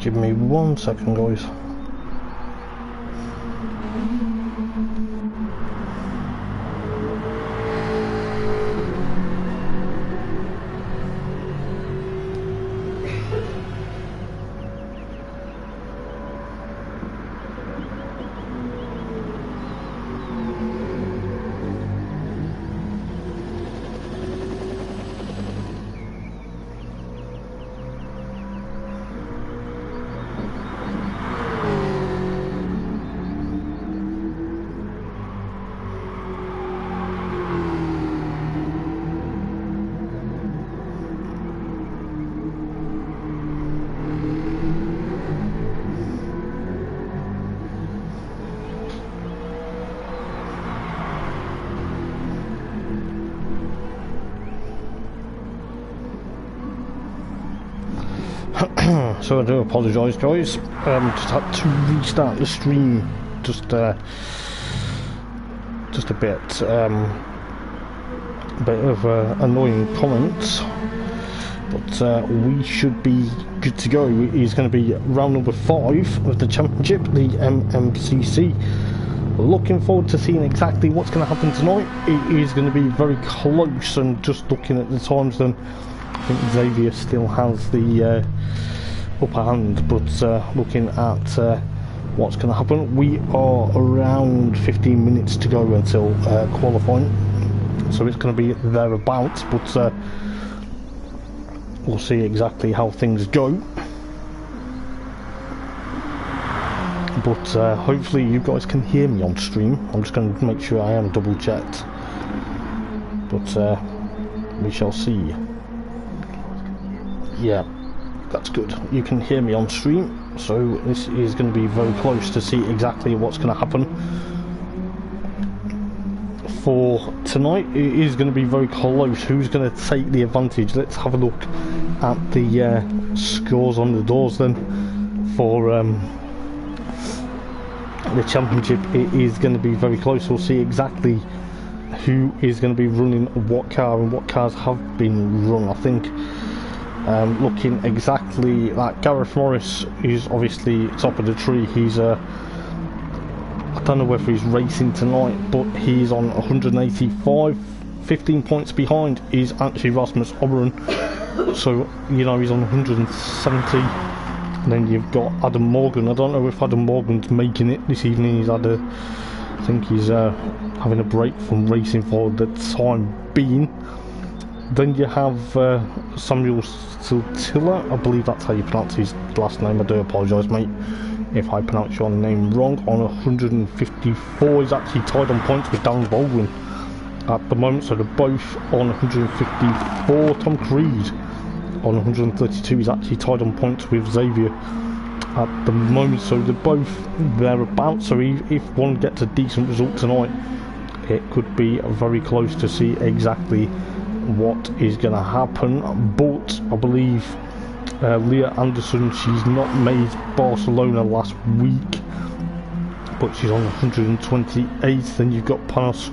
Give me 1 second, guys. So I do apologise, guys. Just had to restart the stream. Just a bit of annoying comments, but we should be good to go. It is going to be round number 5 of the championship, the MMCC. Looking forward to seeing exactly what's going to happen tonight. It is going to be very close, and just looking at the times, then I think Xavier still has the upper hand, but looking at what's going to happen, we are around 15 minutes to go until qualifying, so it's going to be thereabouts, but we'll see exactly how things go. But hopefully you guys can hear me on stream. I'm just going to make sure I am double checked, but we shall see. Yeah, that's good. You can hear me on stream, so this is going to be very close to see exactly what's going to happen for tonight. It is going to be very close. Who's going to take the advantage? Let's have a look at the scores on the doors then for the championship. It is going to be very close. We'll see exactly who is going to be running what car and what cars have been run. I think looking exactly like Gareth Morris is obviously top of the tree. He's I don't know whether he's racing tonight, but he's on 185. 15 points behind is actually Rasmus Oberon, so you know he's on 170. And then you've got Adam Morgan. I don't know if Adam Morgan's making it this evening. He's had I think he's having a break from racing for the time being. Then you have Samuel Siltilla, I believe that's how you pronounce his last name. I do apologise, mate, if I pronounce your name wrong. On 154, he's actually tied on points with Darren Baldwin at the moment, so they're both on 154. Tom Creed on 132, he's actually tied on points with Xavier at the moment, so they're both thereabouts. So if one gets a decent result tonight, it could be very close to see exactly what is going to happen. But I believe Leah Anderson, she's not made Barcelona last week, but she's on 128. Then you've got Panos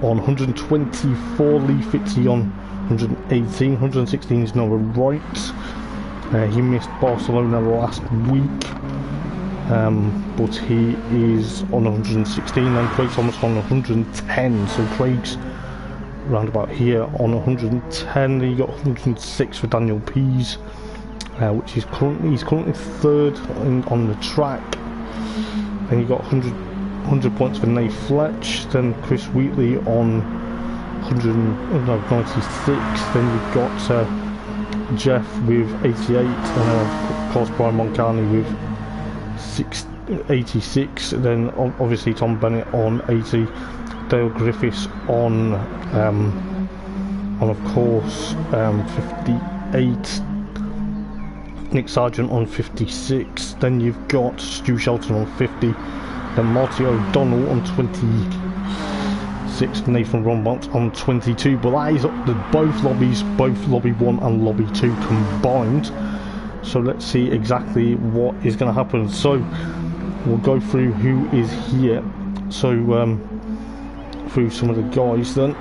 on 124, Lee Fitzy on 118, 116 is Noah Wright. He missed Barcelona last week, but he is on 116. And Craig Thomas on 110, so Craig's round about here on 110. Then you got 106 for Daniel Pease, which is currently third on the track. Then you got 100 points for Nate Fletch. Then Chris Wheatley on 96. Then you've got Jeff with 88, and of course Brian Moncani with 86. Then obviously Tom Bennett on 80. Dale Griffiths on of course 58. Nick Sargent on 56. Then you've got Stu Shelton on 50. Then Marty O'Donnell on 26. Nathan Rombont on 22. But that is up to both lobbies, both lobby 1 and lobby 2 combined. So let's see exactly what is going to happen. So we'll go through who is here. So through some of the guys then.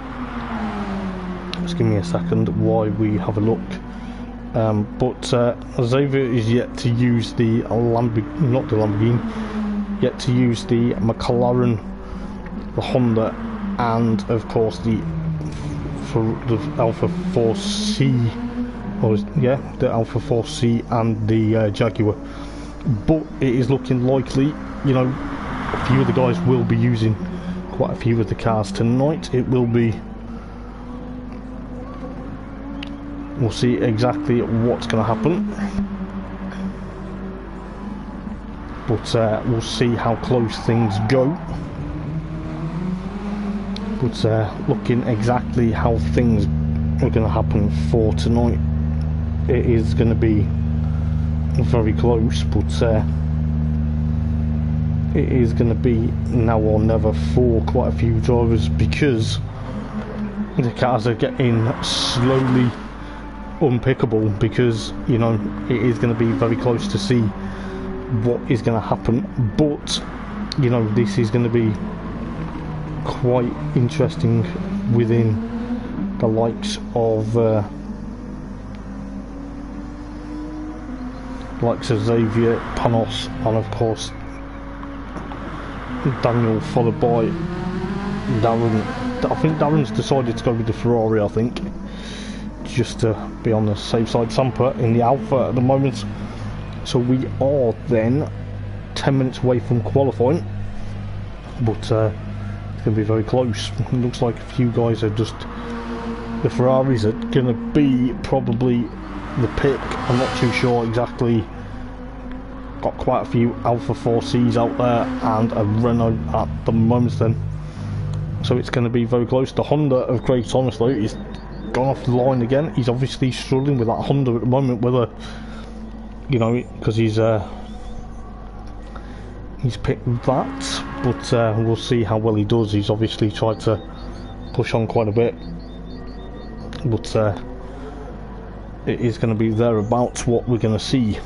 Just give me a second while we have a look But Xavier is yet to use the Lamborghini, yet to use the McLaren, the Honda, and of course the Alpha 4C, the Alpha 4C and the Jaguar. But it is looking likely, you know, a few of the guys will be using quite a few of the cars tonight. It will be, we'll see exactly what's going to happen, but we'll see how close things go. But looking exactly how things are going to happen for tonight, it is going to be very close, but it is going to be now or never for quite a few drivers, because the cars are getting slowly unpickable, because, you know, it is going to be very close to see what is going to happen. But, you know, this is going to be quite interesting within the likes of Xavier, Panos, and of course Daniel, followed by Darren. I think Darren's decided to go with the Ferrari, I think, just to be on the safe side. Samper in the Alpha at the moment, so we are then 10 minutes away from qualifying, but it's going to be very close. It looks like a few guys are just, the Ferraris are going to be probably the pick. I'm not too sure exactly. Got quite a few Alpha 4Cs out there and a Renault at the moment then, so it's going to be very close. The Honda of Craig Thomas though is gone off the line again. He's obviously struggling with that Honda at the moment, whether, you know, because he's picked that, but we'll see how well he does. He's obviously tried to push on quite a bit, but it is going to be thereabouts what we're going to see.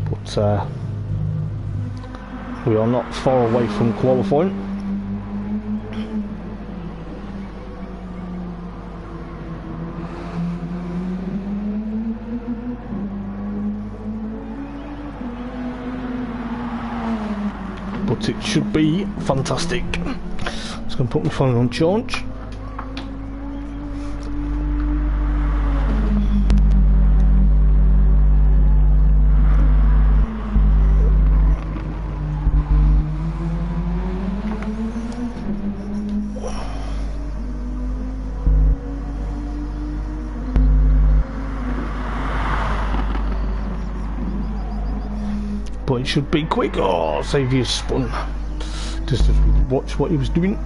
But we are not far away from qualifying. But it should be fantastic. Just going to put my phone on charge. But it should be quick. Oh, Xavier's spun. Just to watch what he was doing.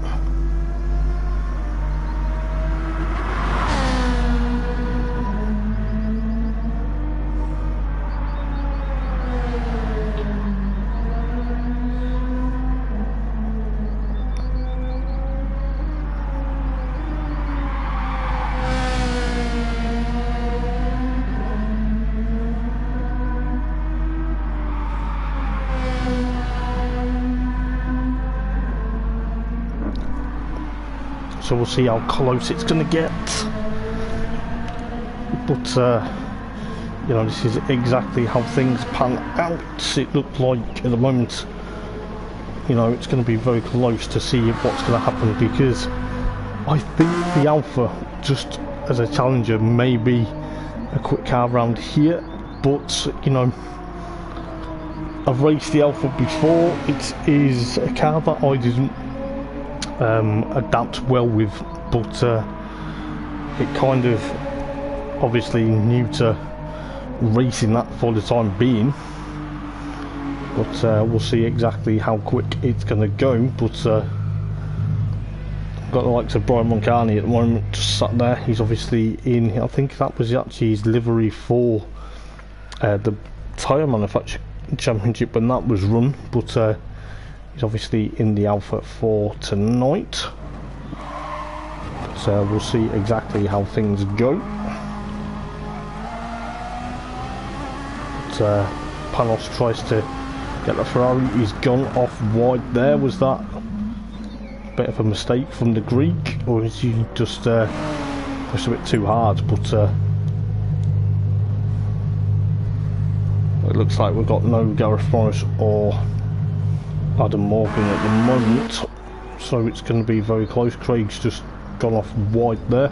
So we'll see how close it's going to get. But you know, this is exactly how things pan out. It looks like at the moment, you know, it's going to be very close to see what's going to happen, because I think the Alpha, just as a challenger, may be a quick car around here. But you know, I've raced the Alpha before. It is a car that I didn't adapt well with, but it kind of obviously new to racing that for the time being. But we'll see exactly how quick it's going to go. But got the likes of Brian Moncani at the moment, just sat there. He's obviously in, I think that was actually his livery for the tyre manufacturer championship when that was run, but he's obviously in the Alpha for tonight. So we'll see exactly how things go. But Panos tries to get the Ferrari. He's gone off wide there. Was that bit of a mistake from the Greek, or is he just pushed a bit too hard? But it looks like we've got no Gareth Morris or Adam Morgan at the moment, so it's going to be very close. Craig's just gone off wide there.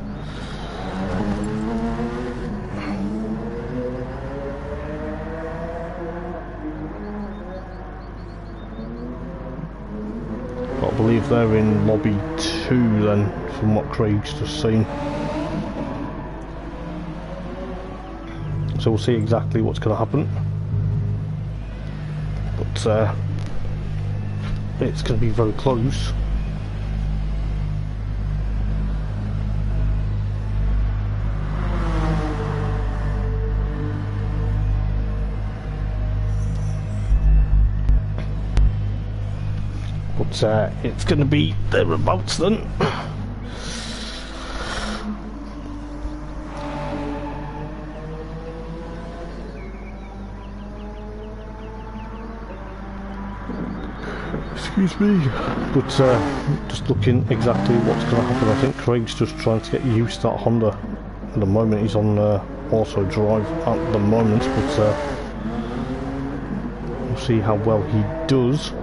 I believe they're in lobby 2 then, from what Craig's just seen. So we'll see exactly what's going to happen. But it's going to be very close. But it's going to be thereabouts then. Excuse me, but just looking exactly what's going to happen. I think Craig's just trying to get used to that Honda. At the moment he's on auto drive at the moment, but we'll see how well he does.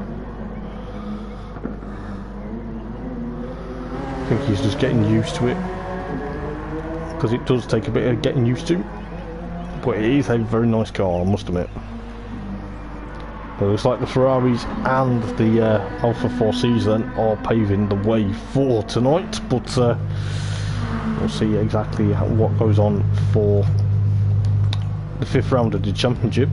I think he's just getting used to it, because it does take a bit of getting used to, but it is a very nice car, I must admit. But it looks like the Ferraris and the Alpha 4Cs then are paving the way for tonight, but we'll see exactly what goes on for the 5th round of the championship.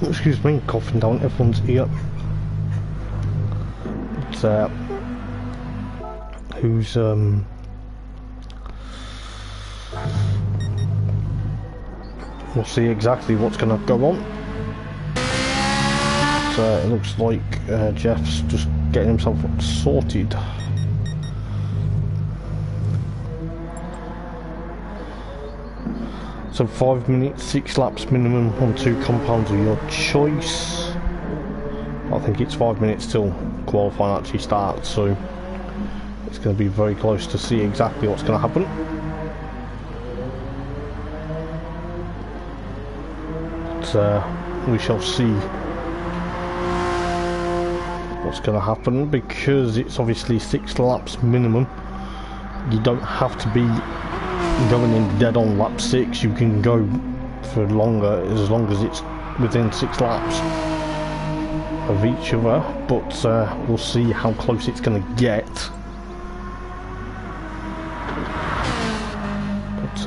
Excuse me, coughing down everyone's ear. But, who's we'll see exactly what's going to go on. But, it looks like Jeff's just getting himself sorted. So 5 minutes, 6 laps minimum on 2 compounds of your choice. I think it's 5 minutes till qualifying actually starts, so it's going to be very close to see exactly what's going to happen. But we shall see what's going to happen, because it's obviously 6 laps minimum. You don't have to be going in dead on lap 6, you can go for longer as long as it's within 6 laps of each other, but we'll see how close it's going to get. But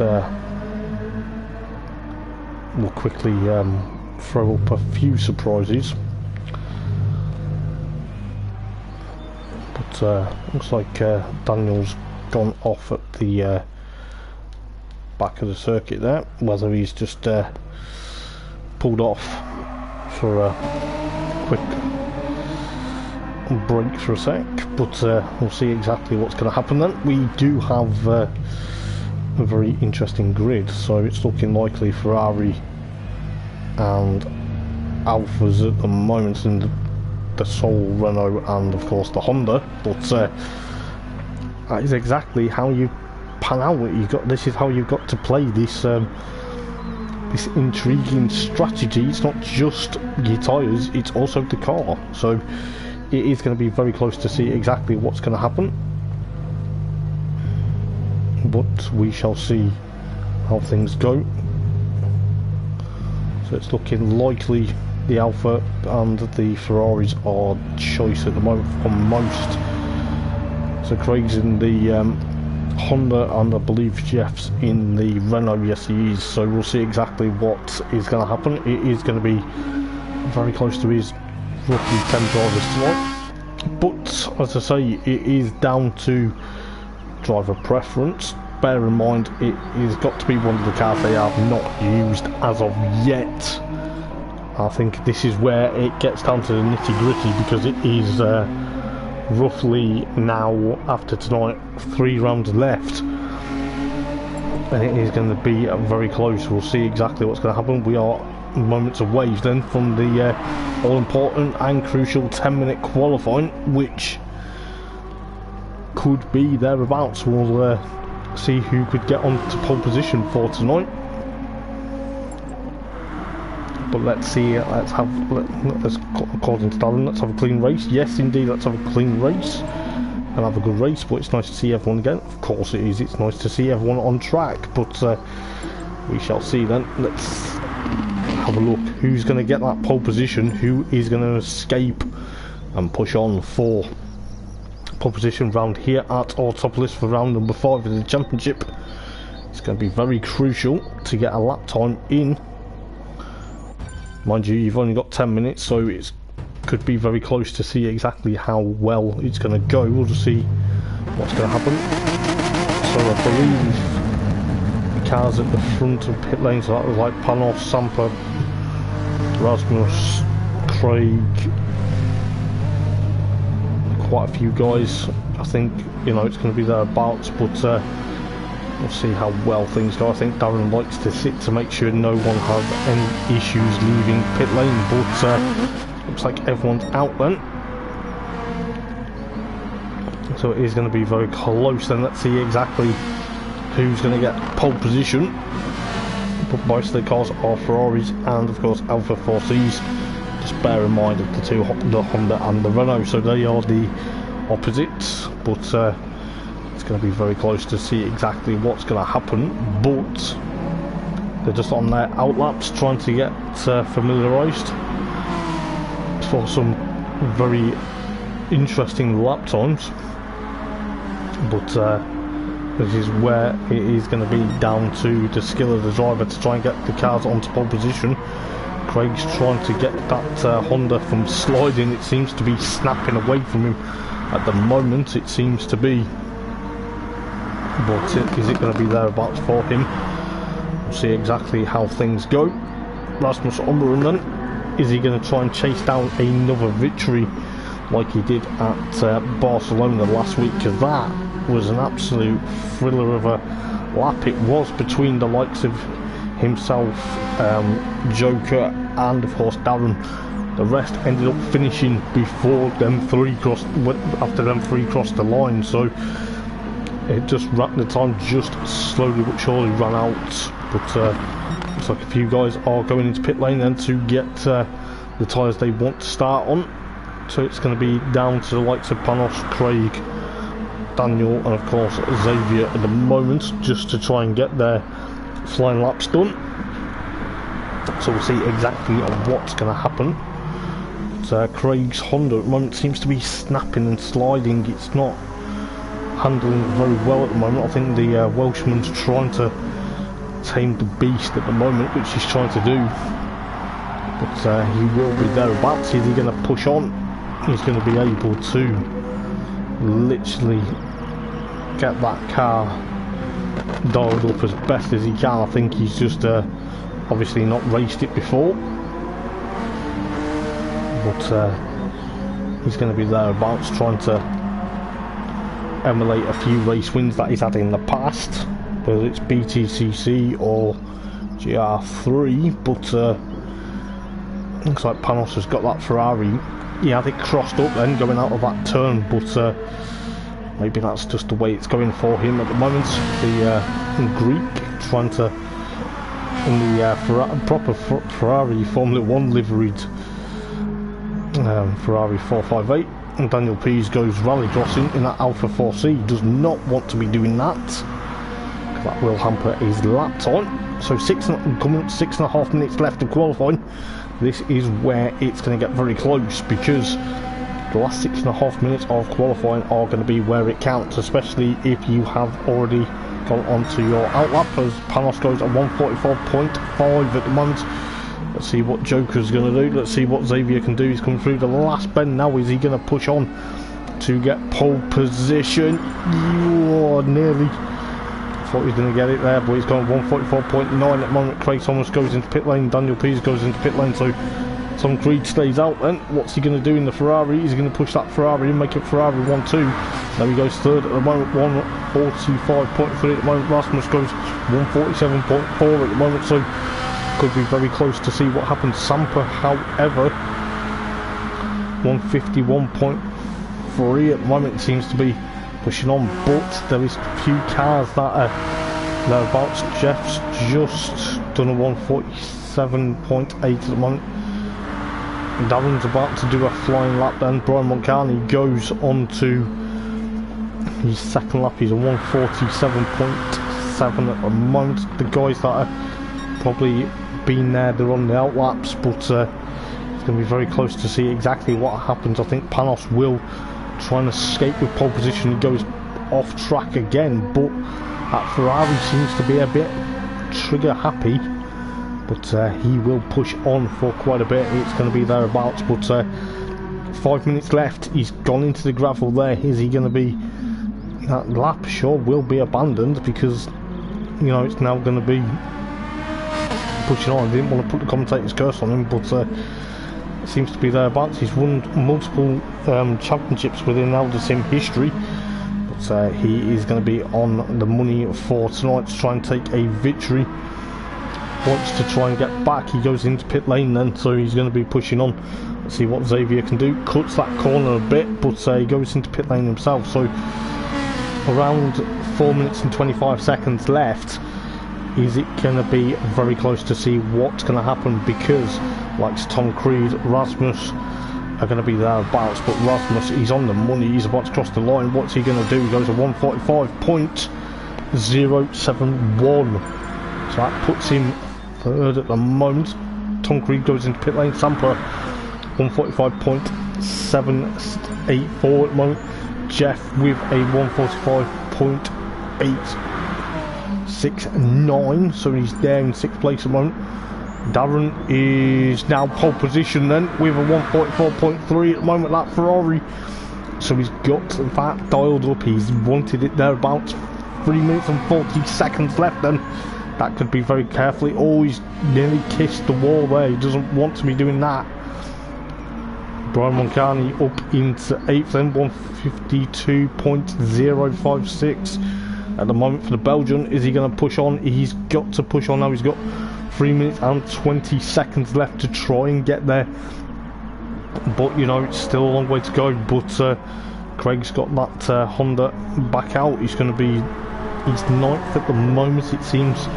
we'll quickly throw up a few surprises. But looks like Daniel's gone off at the back of the circuit there, whether he's just pulled off for a quick break for a sec, but we'll see exactly what's going to happen then. We do have a very interesting grid, so it's looking likely Ferrari and Alphas at the moment, and the sole Renault and of course the Honda, but that is exactly how you pan out. This is how you've got to play this this intriguing strategy. It's not just your tyres, it's also the car, so it is going to be very close to see exactly what's going to happen, but we shall see how things go. So it's looking likely the Alpha and the Ferraris are choice at the moment for most. So Craig's in the Honda, and I believe Jeff's in the Renault. Yes, he is. So we'll see exactly what is going to happen. It is going to be very close to his roughly 10 drivers tonight, but as I say, it is down to driver preference. Bear in mind, it has got to be one of the cars they have not used as of yet, I think this is where it gets down to the nitty gritty, because it is roughly now, after tonight, 3 rounds left, and it is going to be very close. We'll see exactly what's going to happen. We are moments away then from the all-important and crucial 10-minute qualifying, which could be thereabouts. We'll see who could get on to pole position for tonight. But let's see, let's according to Darren, let's have a clean race. Yes, indeed, let's have a clean race and have a good race. But it's nice to see everyone again. Of course it is. It's nice to see everyone on track. But we shall see then. Let's have a look. Who's going to get that pole position? Who is going to escape and push on for pole position round here at Autopoils for round number 5 of the championship? It's going to be very crucial to get a lap time in. Mind you, you've only got 10 minutes, so it could be very close to see exactly how well it's going to go. We'll just see what's going to happen. So I believe the cars at the front of pit lane, so that was like Panos, Sampa, Rasmus, Craig, quite a few guys. I think, you know, it's going to be thereabouts, but we'll see how well things go. I think Darren likes to sit to make sure no one has any issues leaving pit lane, but looks like everyone's out then. So it is going to be very close then. Let's see exactly who's going to get pole position. But most of the cars are Ferraris and of course Alpha 4Cs. Just bear in mind that the Honda and the Renault, so they are the opposites, but it's going to be very close to see exactly what's going to happen. But they're just on their outlaps trying to get familiarised for some very interesting lap times. But this is where it is going to be down to the skill of the driver to try and get the cars onto pole position. Craig's trying to get that Honda from sliding. It seems to be snapping away from him at the moment, it seems to be. But is it going to be thereabouts for him? We'll see exactly how things go. Rasmus Ommerun then, is he going to try and chase down another victory like he did at Barcelona last week? Because that was an absolute thriller of a lap it was, between the likes of himself, Joker and of course Darren. The rest ended up finishing before them three crossed, after them three crossed the line, so it just ran, the time just slowly but surely ran out. But looks like a few guys are going into pit lane then to get the tyres they want to start on. So it's going to be down to the likes of Panos, Craig, Daniel and of course Xavier at the moment, just to try and get their flying laps done. So we'll see exactly what's going to happen. But Craig's Honda at the moment seems to be snapping and sliding. It's not handling very well at the moment. I think the Welshman's trying to tame the beast at the moment, which he's trying to do. But he will be thereabouts. Is he going to push on? He's going to be able to literally get that car dialed up as best as he can. I think he's just obviously not raced it before, but he's going to be thereabouts, trying to emulate a few race wins that he's had in the past, whether it's BTCC or GR3. But looks like Panos has got that Ferrari. He had it crossed up then going out of that turn, but maybe that's just the way it's going for him at the moment. The Greek trying to, in the proper Ferrari Formula 1 liveried Ferrari 458, and Daniel Pease goes rallycrossing in that Alpha 4C. Does not want to be doing that, because that will hamper his lap time. So 6.5 minutes left of qualifying. This is where it's going to get very close, because the last 6.5 minutes of qualifying are going to be where it counts, especially if you have already gone onto your outlap, as Panos goes at 1:44.5 at the moment. Let's see what Joker's going to do. Let's see what Xavier can do. He's coming through the last bend now. Is he going to push on to get pole position? Nearly. Thought he was going to get it there, but he's gone 1:44.9 at the moment. Craig Thomas goes into pit lane. Daniel Pease goes into pit lane. So Tom Creed stays out then. What's he going to do in the Ferrari? He's going to push that Ferrari and make it Ferrari 1-2. Now he goes third at the moment, 145.3 at the moment. Rasmus goes 147.4 at the moment, so could be very close to see what happens. Sampa, however, 151.3 at the moment, seems to be pushing on, but there is a few cars that are thereabouts. Jeff's just done a 147.8 at the moment. Darren's about to do a flying lap then. Brian Montgomery goes on to his second lap. He's a 147.7 at the moment. The guys that are probably been there, they're on the out laps, but it's going to be very close to see exactly what happens. I think Panos will try and escape with pole position. He goes off track again, but that Ferrari seems to be a bit trigger happy, but he will push on for quite a bit. It's going to be thereabouts, but 5 minutes left. He's gone into the gravel there. Is he going to be, that lap sure will be abandoned, because you know it's now going to be pushing on. I didn't want to put the commentator's curse on him, but it seems to be thereabouts. He's won multiple championships within Eldar Sim history, but he is going to be on the money for tonight to try and take a victory. Wants to try and get back. He goes into pit lane then, so he's going to be pushing on. Let's see what Xavier can do. Cuts that corner a bit, but he goes into pit lane himself. So around 4 minutes and 25 seconds left. Is it going to be very close to see what's going to happen, because like Tom Creed, Rasmus are going to be thereabouts, but Rasmus, he's on the money. He's about to cross the line. What's he going to do? He goes to 145.071, so that puts him third at the moment. Tom Creed goes into pit lane. Sampa 145.784 at the moment. Jeff with a 145.869, so he's there in 6th place at the moment. Darren is now pole position then with a 144.3 at the moment, that Ferrari, so he's got that dialed up. He's wanted it there about 3 minutes and 40 seconds left then. That could be very carefully. Oh, he's nearly kissed the wall there. He doesn't want to be doing that. Brian Moncani up into 8th then, 152.056 at the moment for the Belgian. Is he going to push on? He's got to push on now. He's got 3 minutes and 20 seconds left to try and get there, but you know it's still a long way to go. But Craig's got that Honda back out. He's going to be, he's 9th at the moment it seems,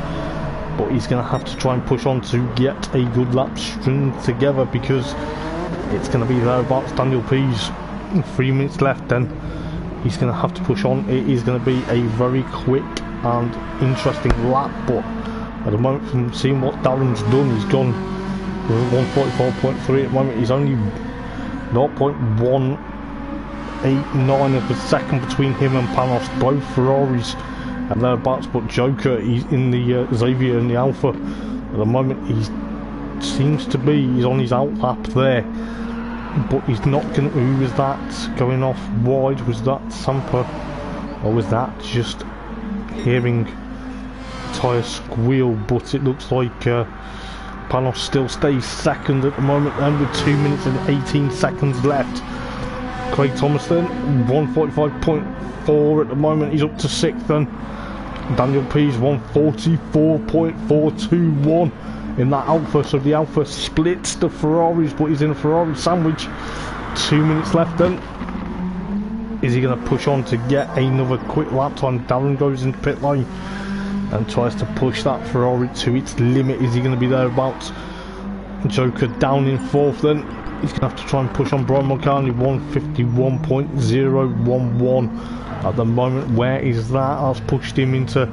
but he's going to have to try and push on to get a good lap string together, because it's going to be thereabouts. Daniel Pease, 3 minutes left then. He's going to have to push on. It is going to be a very quick and interesting lap, but at the moment, from seeing what Darren's done, he's gone with 144.3 at the moment. He's only 0.189 of a second between him and Panos, both Ferraris and thereabouts, but Joker, he's in the Xavier in the Alpha at the moment. He seems to be, he's on his out lap there, but he's not going to. Who was that going off wide? Was that Sampa, or was that just hearing tyre squeal? But it looks like Panos still stays second at the moment then, with 2 minutes and 18 seconds left. Craig Thomas then 145.4 at the moment. He's up to 6th then. Daniel Pease 144.421 in that Alpha, so the Alpha splits the Ferraris, but he's in a Ferrari sandwich. 2 minutes left then. Is he going to push on to get another quick lap time? Darren goes into pit lane and tries to push that Ferrari to its limit. Is he going to be thereabouts? Joker down in 4th then. He's going to have to try and push on. Brian Mulcahy 151.011 at the moment. Where is that? That's pushed him into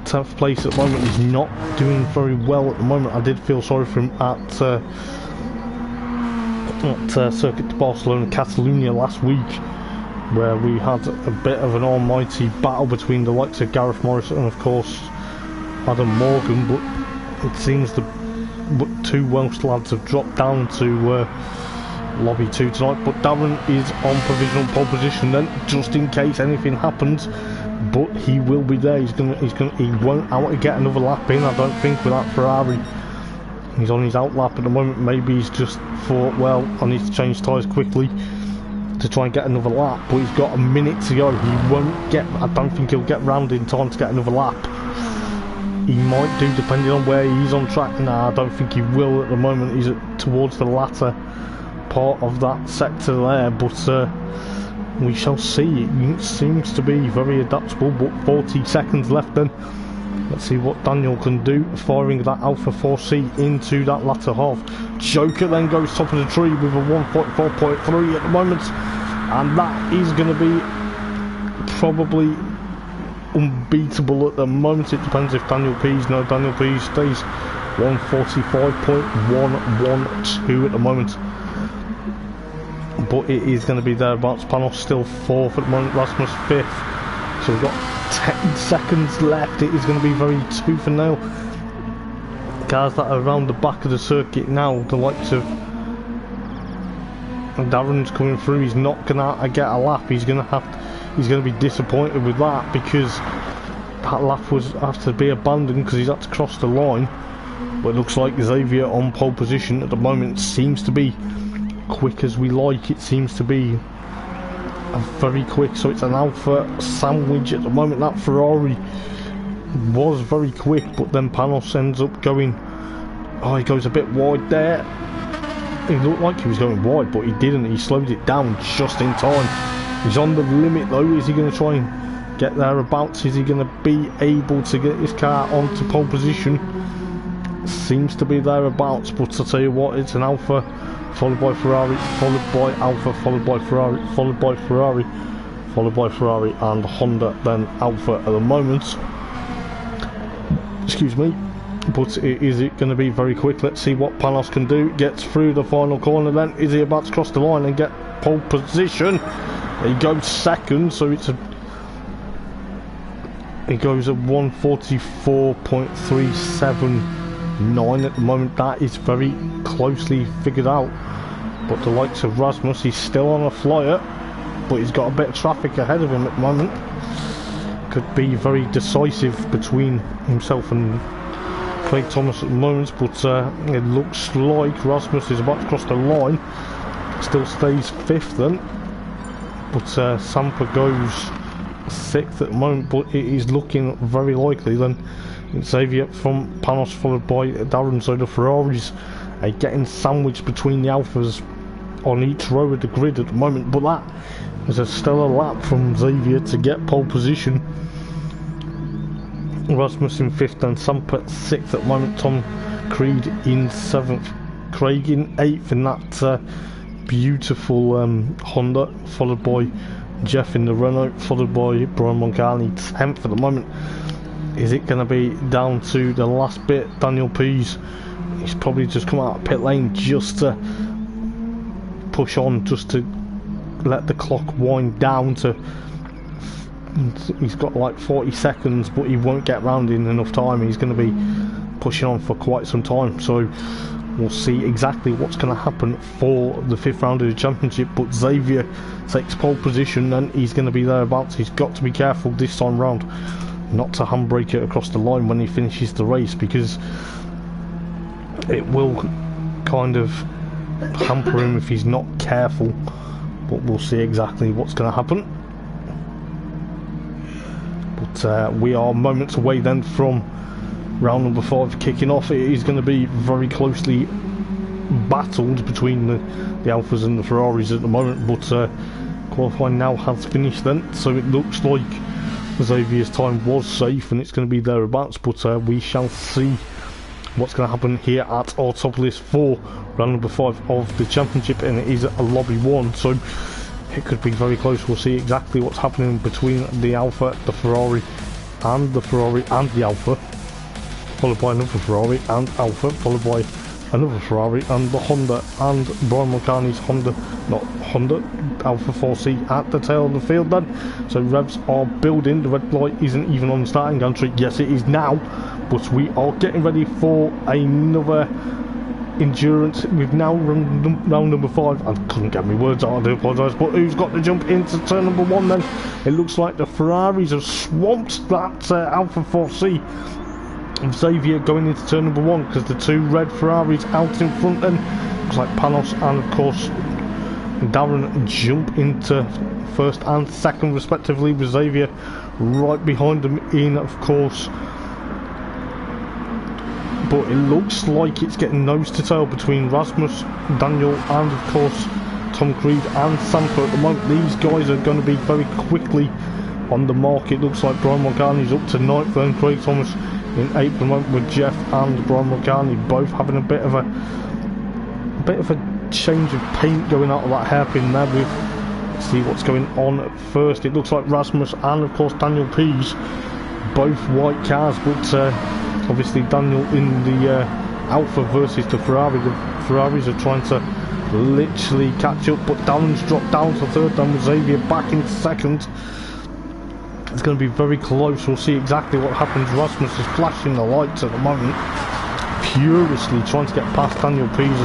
10th place at the moment. He's not doing very well at the moment. I did feel sorry for him at Circuit de Barcelona Catalunya last week, where we had a bit of an almighty battle between the likes of Gareth Morris and of course Adam Morgan, but it seems the two Welsh lads have dropped down to Lobby 2 tonight. But Darren is on provisional pole position then, just in case anything happens, but he will be there. He won't out to get another lap in, I don't think, with that Ferrari. He's on his outlap at the moment. Maybe he's just thought, well, I need to change tyres quickly to try and get another lap, but he's got a minute to go. He won't get, I don't think he'll get round in time to get another lap. He might do, depending on where he's on track. Nah, I don't think he will at the moment. He's towards the latter part of that sector there, but we shall see. It seems to be very adaptable, but 40 seconds left then. Let's see what Daniel can do, firing that Alpha 4C into that latter half. Joker then goes top of the tree with a 144.3 at the moment, and that is going to be probably unbeatable at the moment. It depends if Daniel Pease, no, Daniel Pease stays 145.112 at the moment, but it is going to be thereabouts. Panos still 4th at the moment, Rasmus 5th, so we've got 10 seconds left. It is going to be very tooth and nail. Cars that are around the back of the circuit now, the likes of Darren's coming through, he's not going to get a lap. He's going to be disappointed with that, because that lap was have to be abandoned because he's had to cross the line. But it looks like Xavier on pole position at the moment seems to be quick as we like. It seems to be very quick, so it's an Alpha sandwich at the moment. That Ferrari was very quick, but then Panos ends up going, oh, he goes a bit wide there. It looked like he was going wide, but he didn't. He slowed it down just in time. He's on the limit though. Is he going to try and get thereabouts? Is he going to be able to get his car onto pole position? Seems to be thereabouts, but I'll tell you what, it's an Alpha followed by Ferrari, followed by Alpha, followed by Ferrari, followed by Ferrari, followed by Ferrari and Honda, then Alpha at the moment. Excuse me. But is it going to be very quick? Let's see what Panos can do. Gets through the final corner then. Is he about to cross the line and get pole position? He goes second, so it's a... He goes at 144.379 at the moment. That is very closely figured out. But the likes of Rasmus, he's still on a flyer, but he's got a bit of traffic ahead of him at the moment. Could be very decisive between himself and Craig Thomas at the moment, but it looks like Rasmus is about to cross the line. Still stays 5th then, but Sampa goes 6th at the moment, but it is looking very likely then Xavier from Panos followed by Darren, so the Ferraris are getting sandwiched between the Alphas on each row of the grid at the moment. But that is a stellar lap from Xavier to get pole position. Rasmus in 5th and Sampa 6th at the moment. Tom Creed in 7th, Craig in 8th in that beautiful Honda, followed by Jeff in the Renault, followed by Brian Moncani 10th at the moment. Is it going to be down to the last bit? Daniel Pease, he's probably just come out of pit lane just to push on, just to let the clock wind down to... He's got like 40 seconds, but he won't get round in enough time. He's going to be pushing on for quite some time, so we'll see exactly what's going to happen for the 5th round of the championship. But Xavier takes pole position and he's going to be thereabouts. He's got to be careful this time round not to handbrake it across the line when he finishes the race, because it will kind of hamper him if he's not careful. But we'll see exactly what's going to happen. But we are moments away then from round number 5 kicking off. It is going to be very closely battled between the Alphas and the Ferraris at the moment, but qualifying now has finished then, so it looks like Xavier's time was safe and it's going to be thereabouts. But we shall see what's going to happen here at Autopoils for round number 5 of the championship, and it is a lobby 1, so it could be very close. We'll see exactly what's happening between the Alpha, the Ferrari and the Alpha, followed by another Ferrari and Alpha, followed by another Ferrari and the Honda, and Brian Mulcahy's Alpha 4C at the tail of the field then. So revs are building. The red light isn't even on the starting gantry. Yes, it is now, but we are getting ready for another endurance. We've now run round number 5. I couldn't get my words out, I do apologise. But who's got the jump into turn number 1 then? It looks like the Ferraris have swamped that Alpha 4C. Xavier going into turn number 1, because the 2 red Ferraris out in front then. Looks like Panos and of course Darren jump into first and second respectively, with Xavier right behind them in of course. But it looks like it's getting nose to tail between Rasmus, Daniel and of course Tom Creed and Samper at the moment. These guys are going to be very quickly on the mark. It looks like Brian Morgani's up to 9th, then Craig Thomas in 8th at the moment, with Jeff and Brian Morgani both having a bit of a change of paint going out of that hairpin there. Let's see what's going on at first. It looks like Rasmus and of course Daniel Pease, both white cars, but obviously Daniel in the Alpha versus the Ferrari. The Ferraris are trying to literally catch up, but Darren's dropped down to 3rd, then with Xavier back in 2nd. It's going to be very close. We'll see exactly what happens. Rasmus is flashing the lights at the moment, furiously trying to get past Daniel Pease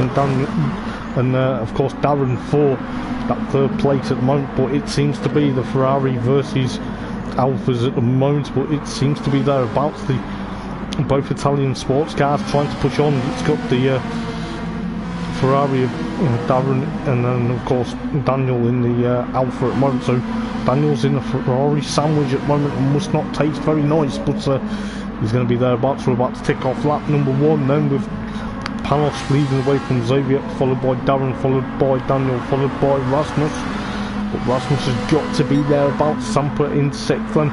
and of course Darren for that 3rd place at the moment. But it seems to be the Ferrari versus Alphas at the moment, but it seems to be thereabouts. Both Italian sports cars trying to push on. It's got the Ferrari of Darren and then of course Daniel in the Alpha at the moment. So Daniel's in a Ferrari sandwich at the moment and must not taste very nice, but he's going to be thereabouts. We're about to tick off lap number 1 then, with Panos leading away from Xavier, followed by Darren, followed by Daniel, followed by Rasmus. But Rasmus has got to be thereabouts. Samper in 6th then,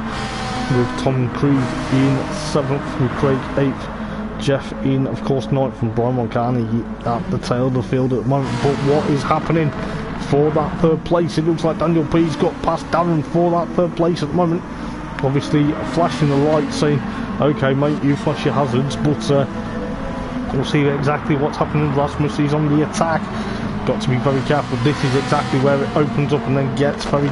with Tom Creed in 7th, with Craig 8th, Jeff in of course 9th, and Brian Morgani at the tail of the field at the moment. But what is happening for that 3rd place? It looks like Daniel P's got past Darren for that 3rd place at the moment. Obviously flashing the light saying, okay mate, you flash your hazards, but we'll see exactly what's happening. Rasmus is on the attack, got to be very careful. This is exactly where it opens up and then gets very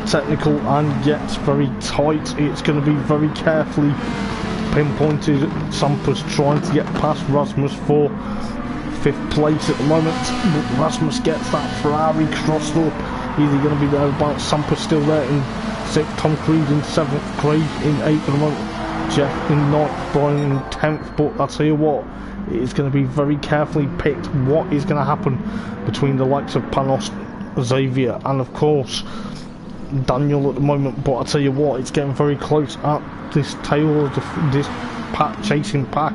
technical and gets very tight. It's going to be very carefully pinpointed. Samper's trying to get past Rasmus for 5th place at the moment, but Rasmus gets that Ferrari crossed up. Is he going to be there about? Samper's still there in 6th, Tom Creed in 7th, Craig in 8th at the moment, Jeff in 9th, Brian in 10th. But I'll tell you what, it's going to be very carefully picked what is going to happen between the likes of Panos, Xavier and of course Daniel at the moment. But I'll tell you what, it's getting very close at this tail of this chasing pack.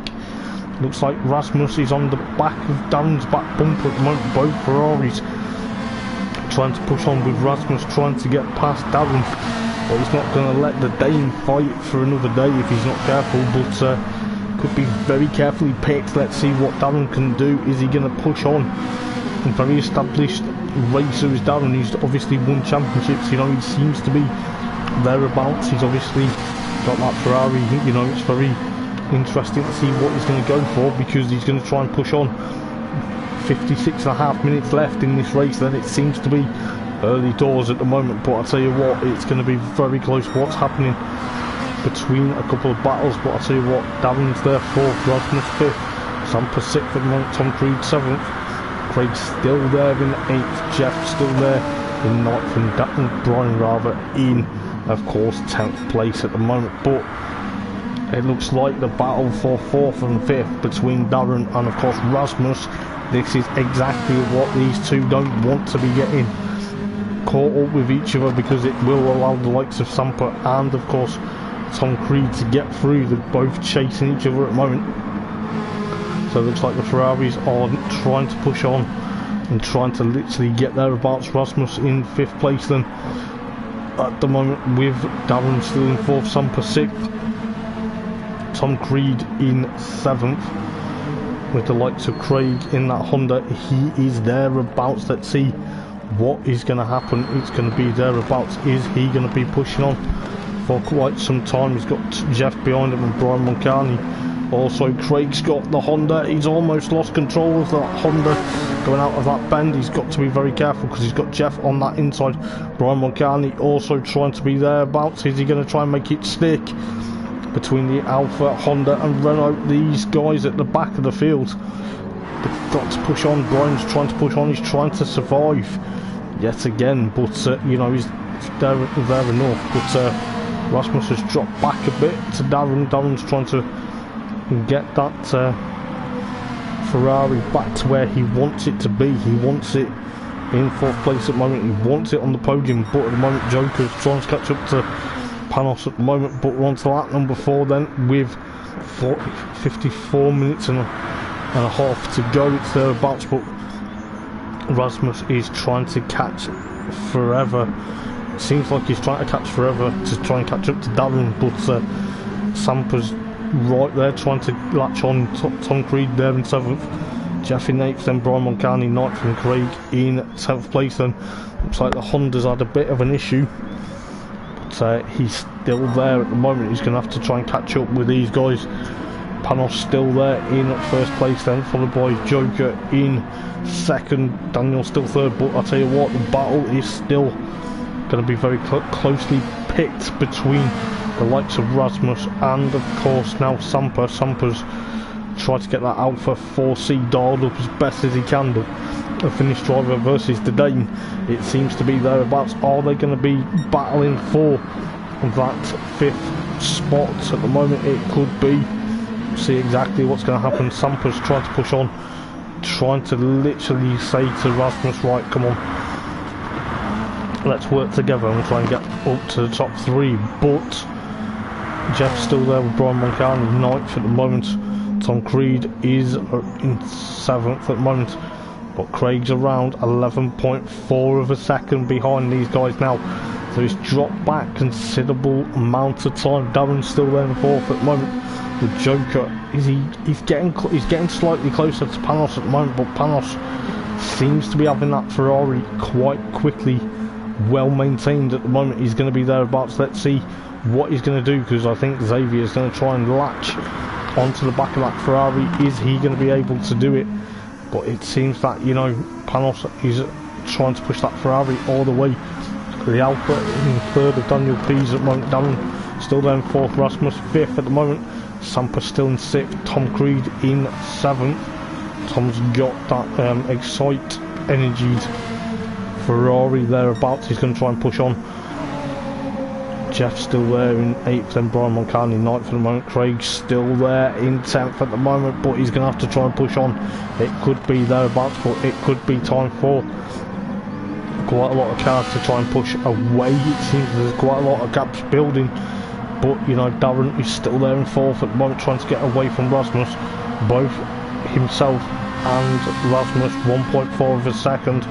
Looks like Rasmus is on the back of Darren's back bumper at the moment. Both Ferraris trying to push on, with Rasmus trying to get past Darren, but he's not going to let the Dane fight for another day if he's not careful. But could be very carefully picked. Let's see what Darren can do. Is he going to push on? A very established racer is Darren. He's obviously won championships, you know, he seems to be thereabouts. He's obviously got that Ferrari, you know. It's very interesting to see what he's going to go for, because he's going to try and push on. 56.5 minutes left in this race, then it seems to be early doors at the moment. But I'll tell you what, it's going to be very close what's happening between a couple of battles. But I'll tell you what, Darren's there 4th, Rasmus 5th, Samper 6th at the moment, Tom Creed 7th, Craig still there in 8th, Jeff still there in 9th, and Brian rather in of course 10th place at the moment. But it looks like the battle for 4th and 5th between Darren and of course Rasmus. This is exactly what these two don't want to be getting caught up with each other, because it will allow the likes of Samper and of course Tom Creed to get through. They're both chasing each other at the moment. So it looks like the Ferraris are trying to push on and trying to literally get thereabouts. Rasmus in 5th place then at the moment, with Darren still in 4th, Samper 6th, Tom Creed in 7th, with the likes of Craig in that Honda. He is thereabouts. Let's see what is going to happen. It's going to be thereabouts. Is he going to be pushing on for quite some time? He's got Jeff behind him and Brian Moncani. Also Craig's got the Honda. He's almost lost control of that Honda going out of that bend. He's got to be very careful because he's got Jeff on that inside. Brian Moncani also trying to be thereabouts. Is he going to try and make it stick between the Alpha, Honda and Renault? These guys at the back of the field, they've got to push on. Brian's trying to push on. He's trying to survive yet again, but you know, he's there enough. But Rasmus has dropped back a bit to Darren. Darren's trying to and get that Ferrari back to where he wants it to be. He wants it in 4th place at the moment. He wants it on the podium, but at the moment Joker's trying to catch up to Panos at the moment. But we're on to lap number 4 then, with 54 minutes and a half to go. It's thereabouts, but Rasmus is trying to catch forever. It seems like he's trying to catch forever to try and catch up to Darren, but Sampa's right there trying to latch on. Tom Creed there in 7th, Jeff in 8th, then Brian Moncani 9th, and Craig in 10th place. Then looks like the Honda's had a bit of an issue, but he's still there at the moment. He's going to have to try and catch up with these guys. Panos still there in 1st place, then followed by Joker in 2nd, Daniel still 3rd. But I'll tell you what, the battle is still going to be very closely picked between the likes of Rasmus and of course now Sampa. Sampa's tried to get that Alpha 4C dialed up as best as he can, but a Finnish driver versus the Dane, it seems to be thereabouts. Are they going to be battling for that 5th spot? At the moment it could be. See exactly what's going to happen. Sampa's trying to push on, trying to literally say to Rasmus, right, come on, let's work together and try and get up to the top 3. But Jeff's still there with Brian Moncani 9th at the moment. Tom Creed is in 7th at the moment, but Craig's around 11.4 of a second behind these guys now, so he's dropped back considerable amount of time. Darren's still there in 4th at the moment. The Joker, he's getting slightly closer to Panos at the moment, but Panos seems to be having that Ferrari quite quickly, well maintained at the moment. He's going to be thereabouts. Let's see what he's going to do, because I think Xavier is going to try and latch onto the back of that Ferrari. Is he going to be able to do it? But it seems that, you know, Panos is trying to push that Ferrari all the way. The Alpha in 3rd of Daniel Pease at the moment. Darren still there in 4th, Rasmus 5th at the moment. Sampa still in 6th, Tom Creed in 7th. Tom's got that Excite energied Ferrari thereabouts. He's going to try and push on. Jeff's still there in 8th, then Brian Moncani 9th at the moment. Craig's still there in 10th at the moment, but he's going to have to try and push on. It could be thereabouts, but it could be time for quite a lot of cars to try and push away. It seems there's quite a lot of gaps building, but you know, Darren is still there in 4th at the moment, trying to get away from Rasmus. Both himself and Rasmus 1.4 of a second.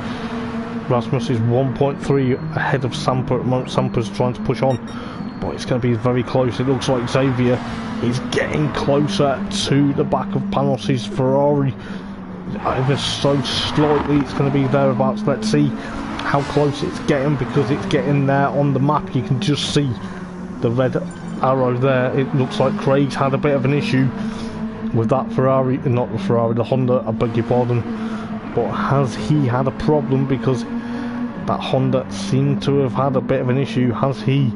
Rasmus is 1.3 ahead of Sampa at the moment. Sampa's trying to push on, but it's going to be very close. It looks like Xavier is getting closer to the back of Panos' Ferrari, ever so slightly. It's going to be thereabouts. Let's see how close it's getting, because it's getting there on the map. You can just see the red arrow there. It looks like Craig's had a bit of an issue with that Ferrari, not the Ferrari, the Honda, I beg your pardon. But has he had a problem, because that Honda seemed to have had a bit of an issue? Has he?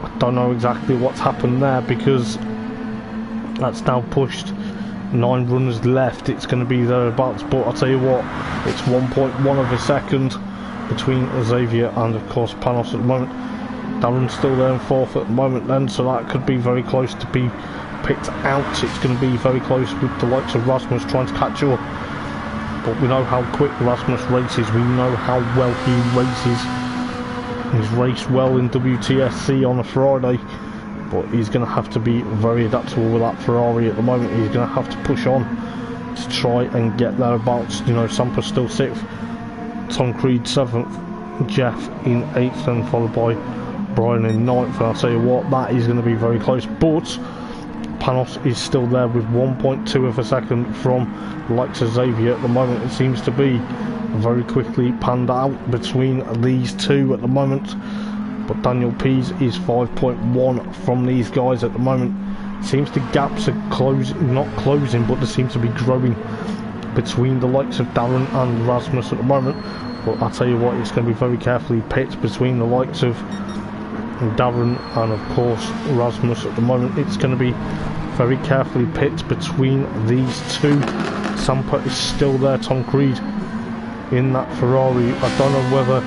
I don't know exactly what's happened there, because that's now pushed 9 runners left. It's going to be thereabouts, but I'll tell you what, it's 1.1 of a second between Xavier and of course Panos at the moment. Darren's still there in 4th at the moment then, so that could be very close to be picked out. It's going to be very close with the likes of Rasmus trying to catch up. But we know how quick Rasmus races, we know how well he races. He's raced well in WTSC on a Friday, but he's going to have to be very adaptable with that Ferrari at the moment. He's going to have to push on to try and get thereabouts. You know, Sampa's still 6th, Tom Creed 7th, Jeff in 8th, and followed by Brian in 9th. And I'll tell you what, that is going to be very close, but Panos is still there with 1.2 of a second from the likes of Xavier at the moment. It seems to be very quickly panned out between these two at the moment, but Daniel Pease is 5.1 from these guys at the moment. Seems the gaps are not closing, but they seem to be growing between the likes of Darren and Rasmus at the moment. But I'll tell you what, it's going to be very carefully picked between the likes of Darren and of course Rasmus at the moment. It's going to be very carefully picked between these two. Sampa is still there, Tom Creed in that Ferrari. I don't know whether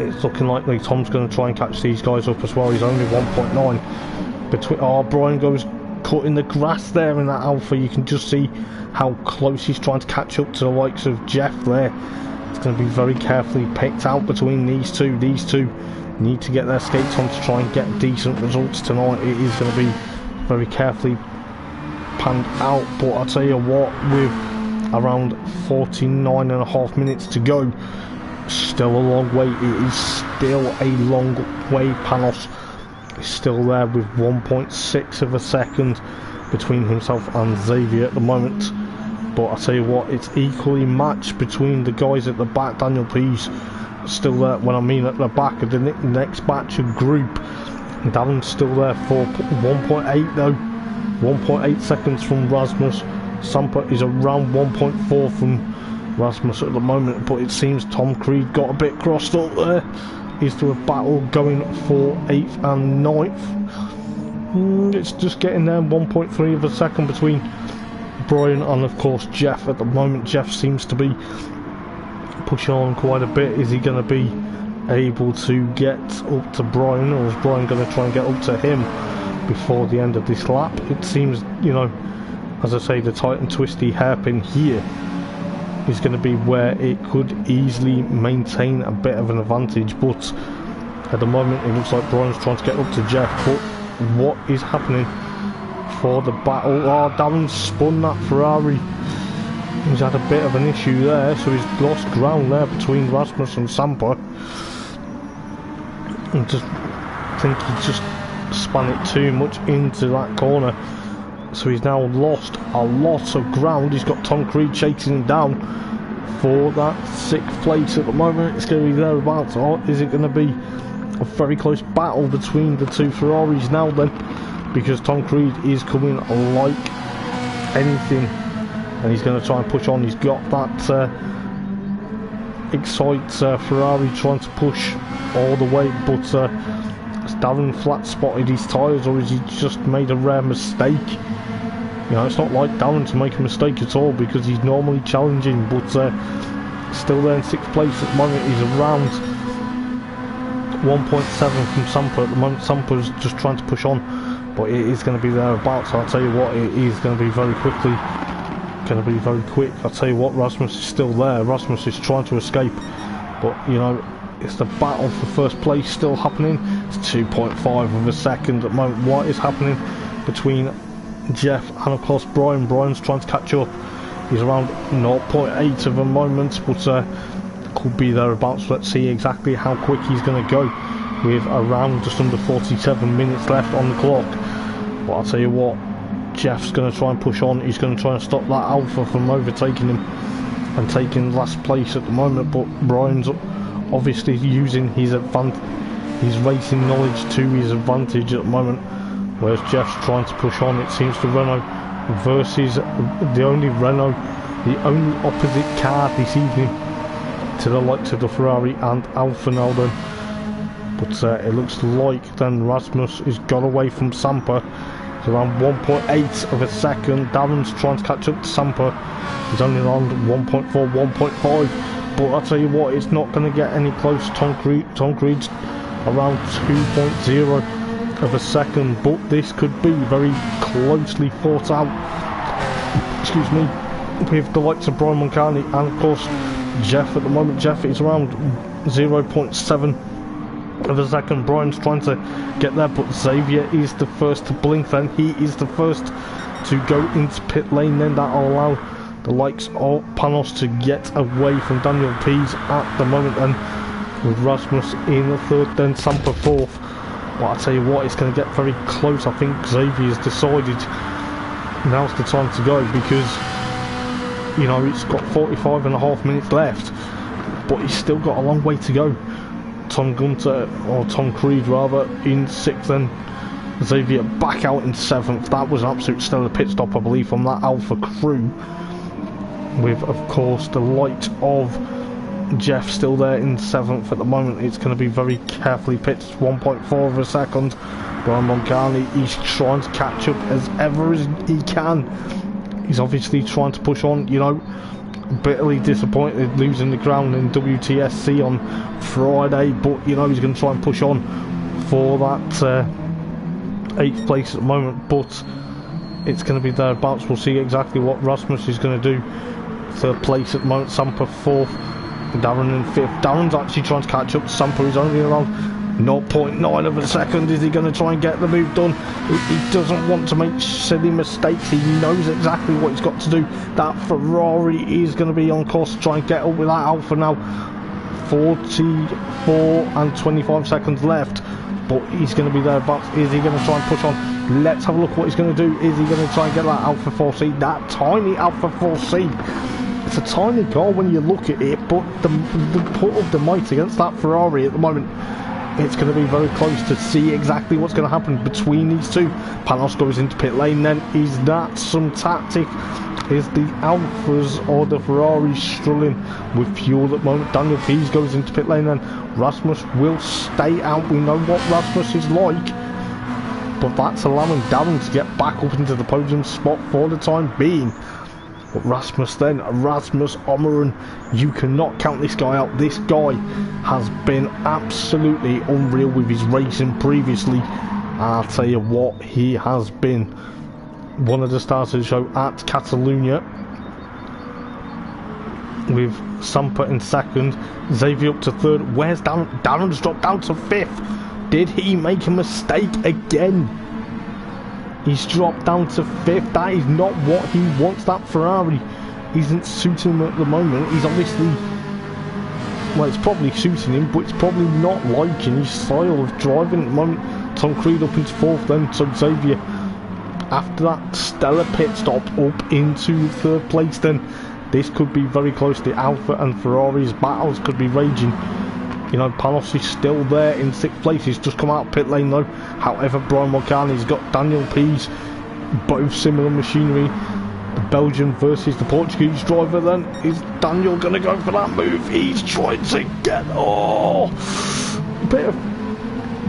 it's looking like Tom's going to try and catch these guys up as well. He's only 1.9, between. Oh, Brian goes cutting the grass there in that Alpha. You can just see how close he's trying to catch up to the likes of Jeff there. It's going to be very carefully picked out between these two. These two need to get their skates on to try and get decent results tonight. It is going to be very carefully panned out, but I'll tell you what, with around 49.5 minutes to go, still a long way. It is still a long way. Panos is still there with 1.6 of a second between himself and Xavier at the moment. But I'll tell you what, it's equally matched between the guys at the back. Daniel P's still there, when I mean at the back of the next batch of group. Darren's still there for 1.8 though. 1.8 seconds from Rasmus. Sampa is around 1.4 from Rasmus at the moment, but it seems Tom Creed got a bit crossed up there. Is there a battle going for 8th and 9th? It's just getting there, 1.3 of a second between Brian and of course Jeff at the moment. Jeff seems to be pushing on quite a bit. Is he going to be able to get up to Brian, or is Brian going to try and get up to him before the end of this lap? It seems, you know, as I say, the tight and twisty hairpin here is going to be where it could easily maintain a bit of an advantage, but at the moment it looks like Brian's trying to get up to Jeff. But what is happening for the battle? Oh, Darren spun that Ferrari. He's had a bit of an issue there, so he's lost ground there between Rasmus and Sampa. I just think he just spun it too much into that corner, so he's now lost a lot of ground. He's got Tom Creed chasing him down for that 6th place at the moment. It's going to be thereabouts, or is it going to be a very close battle between the two Ferraris now then? Because Tom Creed is coming like anything, and he's going to try and push on. He's got that Excite Ferrari trying to push all the way, but has Darren flat spotted his tyres, or has he just made a rare mistake? You know, it's not like Darren to make a mistake at all, because he's normally challenging, but still there in 6th place at the moment. He's around 1.7 from Sampa at the moment. Sampa's just trying to push on, but it is going to be thereabouts. I'll tell you what, it is going to be very quick. I'll tell you what, Rasmus is still there. Rasmus is trying to escape, but you know, it's the battle for 1st place still happening. It's 2.5 of a second at the moment. What is happening between Jeff and of course Brian? Brian's trying to catch up. He's around 0.8 of a moment, but could be thereabouts. Let's see exactly how quick he's going to go, with around just under 47 minutes left on the clock. But I'll tell you what, Jeff's going to try and push on. He's going to try and stop that Alpha from overtaking him and taking last place at the moment. But Brian's obviously using his racing knowledge to his advantage at the moment, whereas Jeff's trying to push on. It seems the Renault versus the only opposite car this evening to the likes of the Ferrari and Alfa now then. But it looks like then Rasmus has got away from Sampa. It's around 1.8 of a second. Darren's trying to catch up to Sampa. He's only around 1.4, 1.5. But I'll tell you what, it's not going to get any close. Tom Creed's around 2.0 of a second. But this could be very closely fought out. Excuse me. With the likes of Brian Moncani and of course Jeff at the moment. Jeff is around 0.7 of a second. Brian's trying to get there, but Xavier is the first to blink then. He is the first to go into pit lane then. That'll allow the likes of Panos to get away from Daniel P's at the moment then, with Rasmus in the 3rd, then Sampa 4th. Well, I'll tell you what, it's going to get very close. I think Xavier's decided now's the time to go, because you know, it's got 45.5 minutes left, but he's still got a long way to go. Tom Creed rather, in 6th then. Xavier back out in 7th. That was an absolute stellar pit stop, I believe, from that Alpha crew. With, of course, the light of Jeff still there in 7th at the moment. It's going to be very carefully pitched, 1.4 of a second. Brian Moncani, he's trying to catch up as ever as he can. He's obviously trying to push on, you know, bitterly disappointed losing the ground in WTSC on Friday, but you know, he's going to try and push on for that 8th place at the moment, but it's going to be thereabouts. We'll see exactly what Rasmus is going to do. 3rd place at the moment, Sampa 4th, Darren in 5th. Darren's actually trying to catch up to Sampa. He's only around 0.9 of a second. Is he going to try and get the move done? He doesn't want to make silly mistakes. He knows exactly what he's got to do. That Ferrari is going to be on course to try and get up with that Alpha now. 44 and 25 seconds left, but he's going to be there. But is he going to try and push on? Let's have a look what he's going to do. Is he going to try and get that Alpha 4C? That tiny Alpha 4C. It's a tiny car when you look at it, but the put of the might against that Ferrari at the moment, it's going to be very close to see exactly what's going to happen between these two. Panos goes into pit lane then. Is that some tactic? Is the Alphas or the Ferraris struggling with fuel at the moment? Daniel Pease goes into pit lane then. Rasmus will stay out. We know what Rasmus is like, but that's allowing Darren to get back up into the podium spot for the time being. But Rasmus then, Rasmus Omeran, you cannot count this guy out. This guy has been absolutely unreal with his racing previously. I'll tell you what, he has been one of the stars of the show at Catalonia. With Sampa in 2nd, Xavier up to 3rd. Where's Darren? Darren's dropped down to 5th. Did he make a mistake again? He's dropped down to 5th. That is not what he wants. That Ferrari isn't suiting him at the moment. He's obviously, well, it's probably suiting him, but it's probably not liking his style of driving at the moment. Tom Creed up into 4th then, so Xavier, after that stellar pit stop, up into 3rd place then. This could be very close. The Alpha and Ferrari's battles could be raging. You know, Panos is still there in 6th place. He's just come out of pit lane though. However, Brian Mulcahy's got Daniel Pease, both similar machinery. The Belgian versus the Portuguese driver then. Is Daniel going to go for that move? He's trying to get... Oh!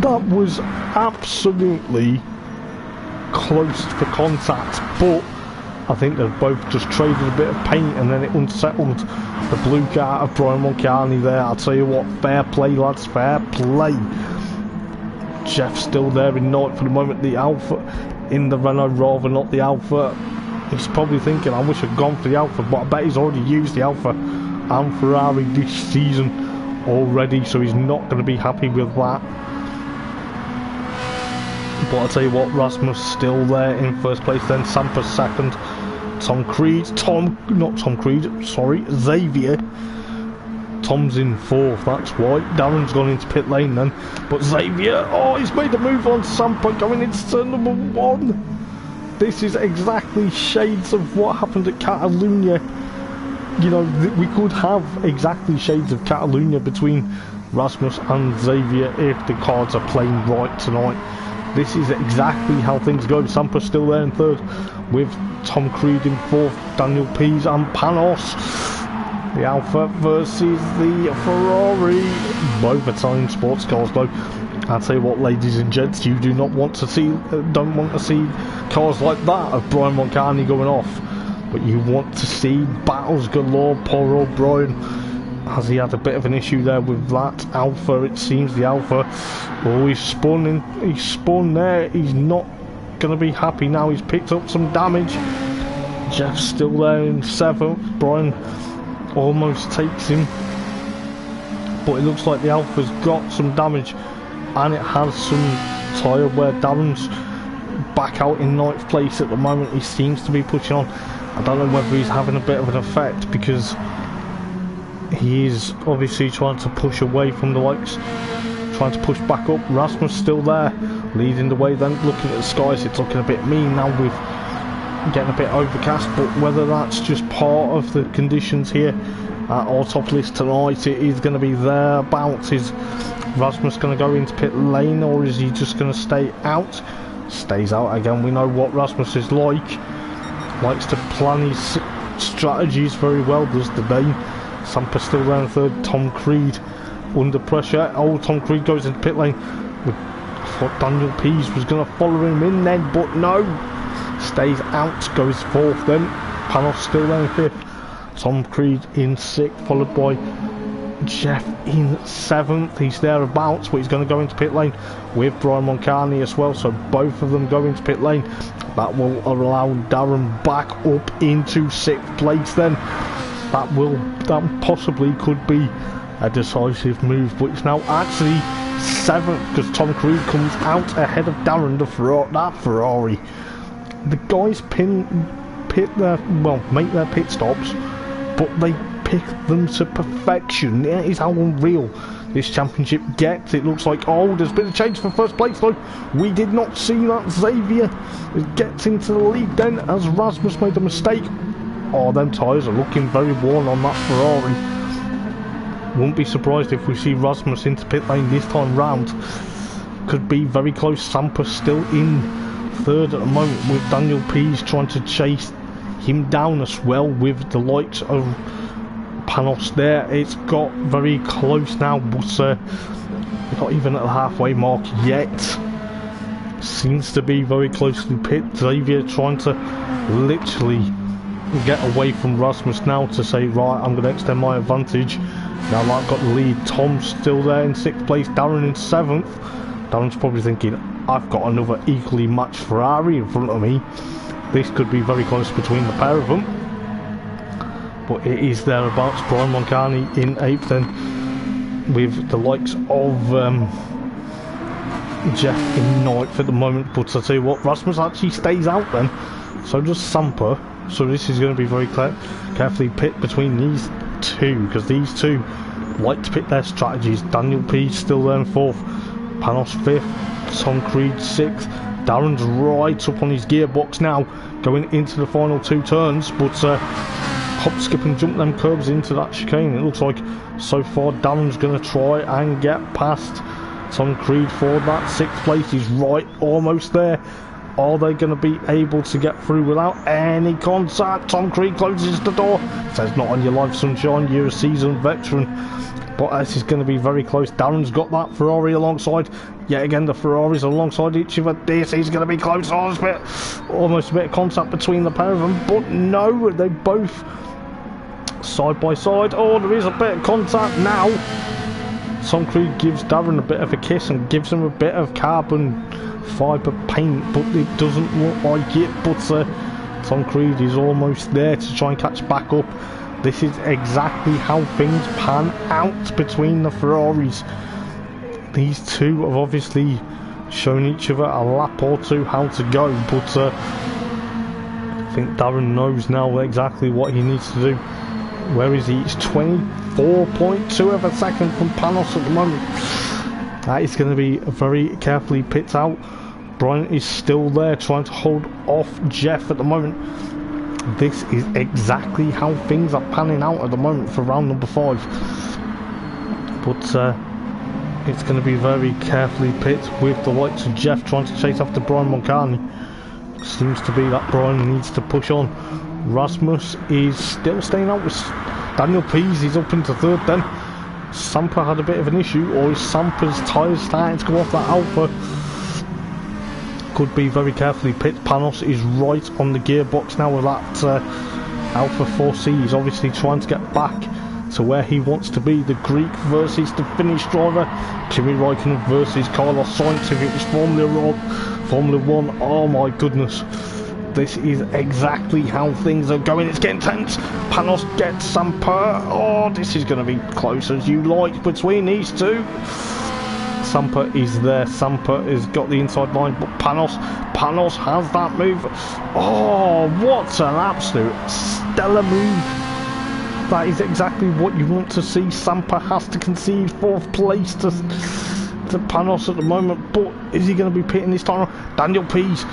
That was absolutely close for contact, but I think they've both just traded a bit of paint and then it unsettled the blue car of Brian Mulcahy there. I'll tell you what, fair play lads, fair play. Jeff's still there in 9th for the moment. The Alpha in the Renault, rather not the Alpha. He's probably thinking, I wish I'd gone for the Alpha, but I bet he's already used the Alpha and Ferrari this season already, so he's not going to be happy with that. But I'll tell you what, Rasmus still there in 1st place then. Sampa's 2nd. Xavier. Tom's in 4th, that's why. Darren's gone into pit lane then. But Xavier, oh, he's made a move on Sampa going into turn number 1. This is exactly shades of what happened at Catalonia. You know, we could have exactly shades of Catalonia between Rasmus and Xavier if the cards are playing right tonight. This is exactly how things go. Sampa's still there in 3rd with Tom Creed in 4th, Daniel Pease and Panos. The Alpha versus the Ferrari. Both Italian sports cars though. I'll tell you what, ladies and gents, you do not want to see, don't want to see cars like that of Brian Mulcahy going off. But you want to see battles galore. Paul O'Brien, has he had a bit of an issue there with that Alpha? It seems the Alpha, oh, he's spun there. He's not going to be happy now. He's picked up some damage. Jeff's still there in 7th. Brian almost takes him, but it looks like the Alpha's got some damage and it has some tyre wear. Darren's back out in 9th place at the moment. He seems to be pushing on. I don't know whether he's having a bit of an effect because he is obviously trying to push away from the likes, trying to push back up. Rasmus still there, leading the way then. Looking at the skies, it's looking a bit mean now with getting a bit overcast, but whether that's just part of the conditions here at Autopoils tonight, it is going to be thereabouts. Is Rasmus going to go into pit lane or is he just going to stay out? Stays out again. We know what Rasmus is like. Likes to plan his strategies very well, does the Dane. Sampa still there in 3rd. Tom Creed under pressure. Oh, Tom Creed goes into pit lane. I thought Daniel Pease was going to follow him in then, but no. Stays out, goes 4th then. Panos still there in 5th. Tom Creed in 6th, followed by Jeff in 7th, he's thereabouts, but he's going to go into pit lane with Brian Moncani as well, so both of them go into pit lane. That will allow Darren back up into 6th place then. That possibly could be a decisive move, but it's now actually 7th because Tom Creed comes out ahead of Darren, that Ferrari. The guys make their pit stops, but they pick them to perfection. That is how unreal this championship gets. It looks like, oh, there's been a change for first place though. We did not see that. Xavier gets into the lead then as Rasmus made a mistake. Oh, them tyres are looking very worn on that Ferrari. Wouldn't be surprised if we see Rasmus into pit lane this time round. Could be very close. Sampa still in 3rd at the moment with Daniel Pease trying to chase him down as well with the likes of Panos there. It's got very close now, but not even at the halfway mark yet. Seems to be very close to pit. Xavier trying to literally get away from Rasmus now to say, right, I'm going to extend my advantage. Now I've got the lead. Tom's still there in 6th place, Darren in 7th. Darren's probably thinking, I've got another equally matched Ferrari in front of me. This could be very close between the pair of them. But it is thereabouts. Brian Moncani in 8th then, with the likes of Jeff in 9th at the moment. But I'll tell you what, Rasmus actually stays out then. So does Sampa. So this is going to be very carefully pit between these two, because these two like to pit their strategies. Daniel P still there in 4th, Panos 5th, Tom Creed 6th. Darren's right up on his gearbox now, going into the final 2 turns, but hop, skip and jump them curbs into that chicane. It looks like so far Darren's going to try and get past Tom Creed for that 6th place. He's right almost there. Are they going to be able to get through without any contact? Tom Creed closes the door. Says, not on your life, sunshine, you're a seasoned veteran. But this is going to be very close. Darren's got that Ferrari alongside. Yet again, the Ferraris alongside each other. This is going to be close. Oh, almost a bit of contact between the pair of them. But no, they both side by side. Oh, there is a bit of contact now. Tom Creed gives Darren a bit of a kiss and gives him a bit of carbon fibre paint, but it doesn't look like it. But Tom Creed is almost there to try and catch back up. This is exactly how things pan out between the Ferraris. These two have obviously shown each other a lap or two how to go, but I think Darren knows now exactly what he needs to do. Where is he? It's 24.2 of a second from Panos at the moment. That is going to be very carefully picked out. Brian is still there trying to hold off Jeff at the moment. This is exactly how things are panning out at the moment for round number 5. But it's going to be very carefully picked with the likes of Jeff trying to chase after Brian Moncani. Seems to be that Brian needs to push on. Rasmus is still staying out with Daniel Pease. He's up into 3rd then. Sampa had a bit of an issue, or is Sampa's tyres starting to go off that Alpha? Could be very carefully pit. Panos is right on the gearbox now with that Alpha 4C. He's obviously trying to get back to where he wants to be. The Greek versus the Finnish driver. Kimi Räikkönen versus Carlos Sainz. If it was Formula 1, oh my goodness. This is exactly how things are going. It's getting tense. Panos gets Sampa. Oh, this is going to be close as you like between these two. Sampa is there. Sampa has got the inside line, but Panos has that move. Oh, what an absolute stellar move. That is exactly what you want to see. Sampa has to concede 4th place to Panos at the moment, but is he going to be pitting this time? Daniel Pease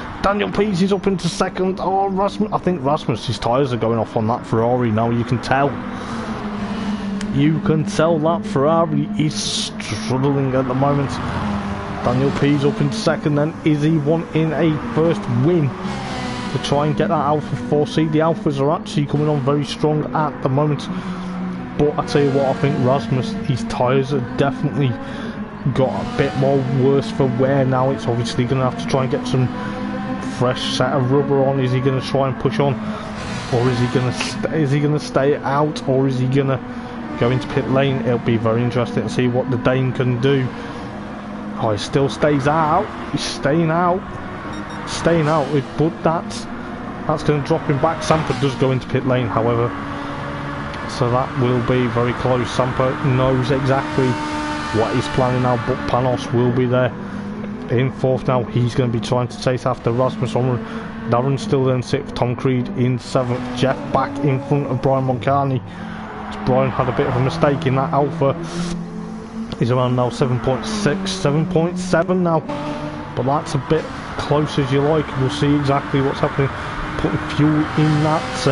is up into 2nd. Oh, Rasmus, I think Rasmus's tyres are going off on that Ferrari now. You can tell that Ferrari is struggling at the moment. Daniel Pease up in 2nd then. Is he wanting a first win to try and get that Alpha 4C? The Alphas are actually coming on very strong at the moment, but I tell you what, I think Rasmus, his tyres are definitely got a bit more worse for wear now. It's obviously going to have to try and get some fresh set of rubber on. Is he going to try and push on, or is he going to stay out, or is he going to go into pit lane. It'll be very interesting to see what the Dane can do. Oh, he still stays out. He's staying out. But that's going to drop him back. Sampa does go into pit lane, however, so that will be very close. Sampa knows exactly what he's planning now, but Panos will be there in fourth now. He's going to be trying to chase after Rasmus Orman. Darren's still there in sixth. Tom Creed in seventh. Jeff back in front of Brian Moncani. Brian had a bit of a mistake in that Alpha. He's around now 7.6, 7.7 now, but that's a bit close as you like. We'll see exactly what's happening. Putting fuel in that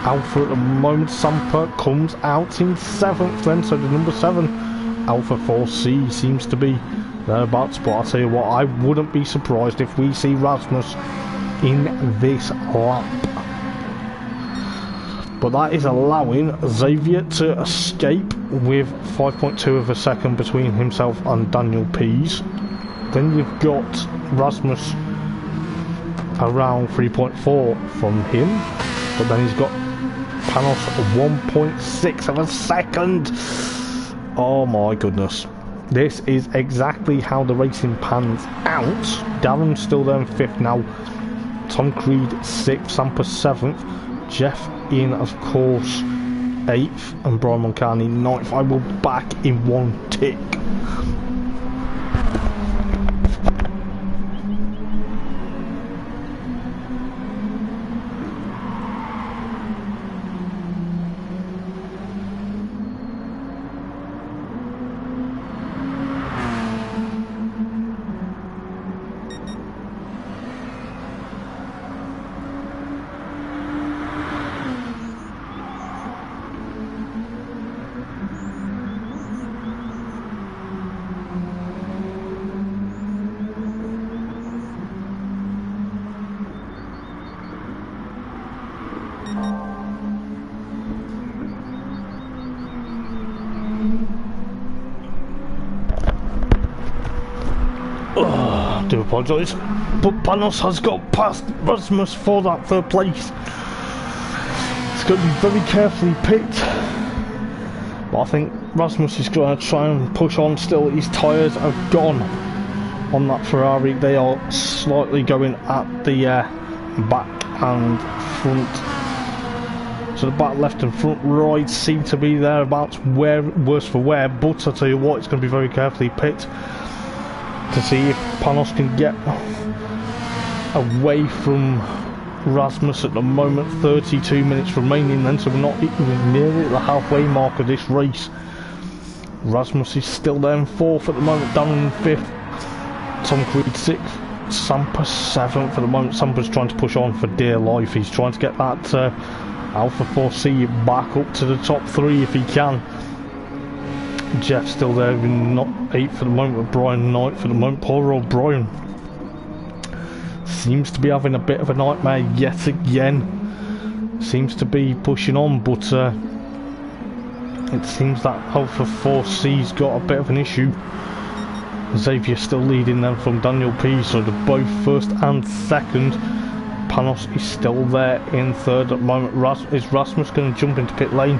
Alpha at the moment. Sampa comes out in seventh then, so the number 7 Alpha 4C seems to be thereabouts. But I'll tell you what, I wouldn't be surprised if we see Rasmus in this lap. But that is allowing Xavier to escape with 5.2 of a second between himself and Daniel Pease. Then you've got Rasmus around 3.4 from him, but then he's got Panos 1.6 of a second. Oh my goodness. This is exactly how the racing pans out. Darren's still there in 5th now. Tom Creed 6th, Sampa 7th. Jeff in, of course, 8th, and Brian Moncani 9th. I will back in one tick. I do apologise, but Panos has got past Rasmus for that 3rd place. It's going to be very carefully picked, but I think Rasmus is going to try and push on still. His tyres are gone on that Ferrari. They are slightly going at the back and front. So the back left and front right seem to be thereabouts, worse for wear, but I'll tell you what, it's going to be very carefully picked to see if Panos can get away from Rasmus at the moment. 32 minutes remaining then, so we're not even near the halfway mark of this race. Rasmus is still there in 4th at the moment, Darren in 5th, Tom Creed 6th, Sampa 7th at the moment. Sampa's trying to push on for dear life. He's trying to get that Alpha 4C back up to the top 3 if he can. Jeff's still there in 8th at the moment, with Brian 9th at the moment. Poor old Brian seems to be having a bit of a nightmare yet again. Seems to be pushing on, but it seems that Alpha 4C's got a bit of an issue. Xavier still leading them from Daniel P, so they're both 1st and 2nd. Panos is still there in 3rd at the moment. Is Rasmus going to jump into pit lane?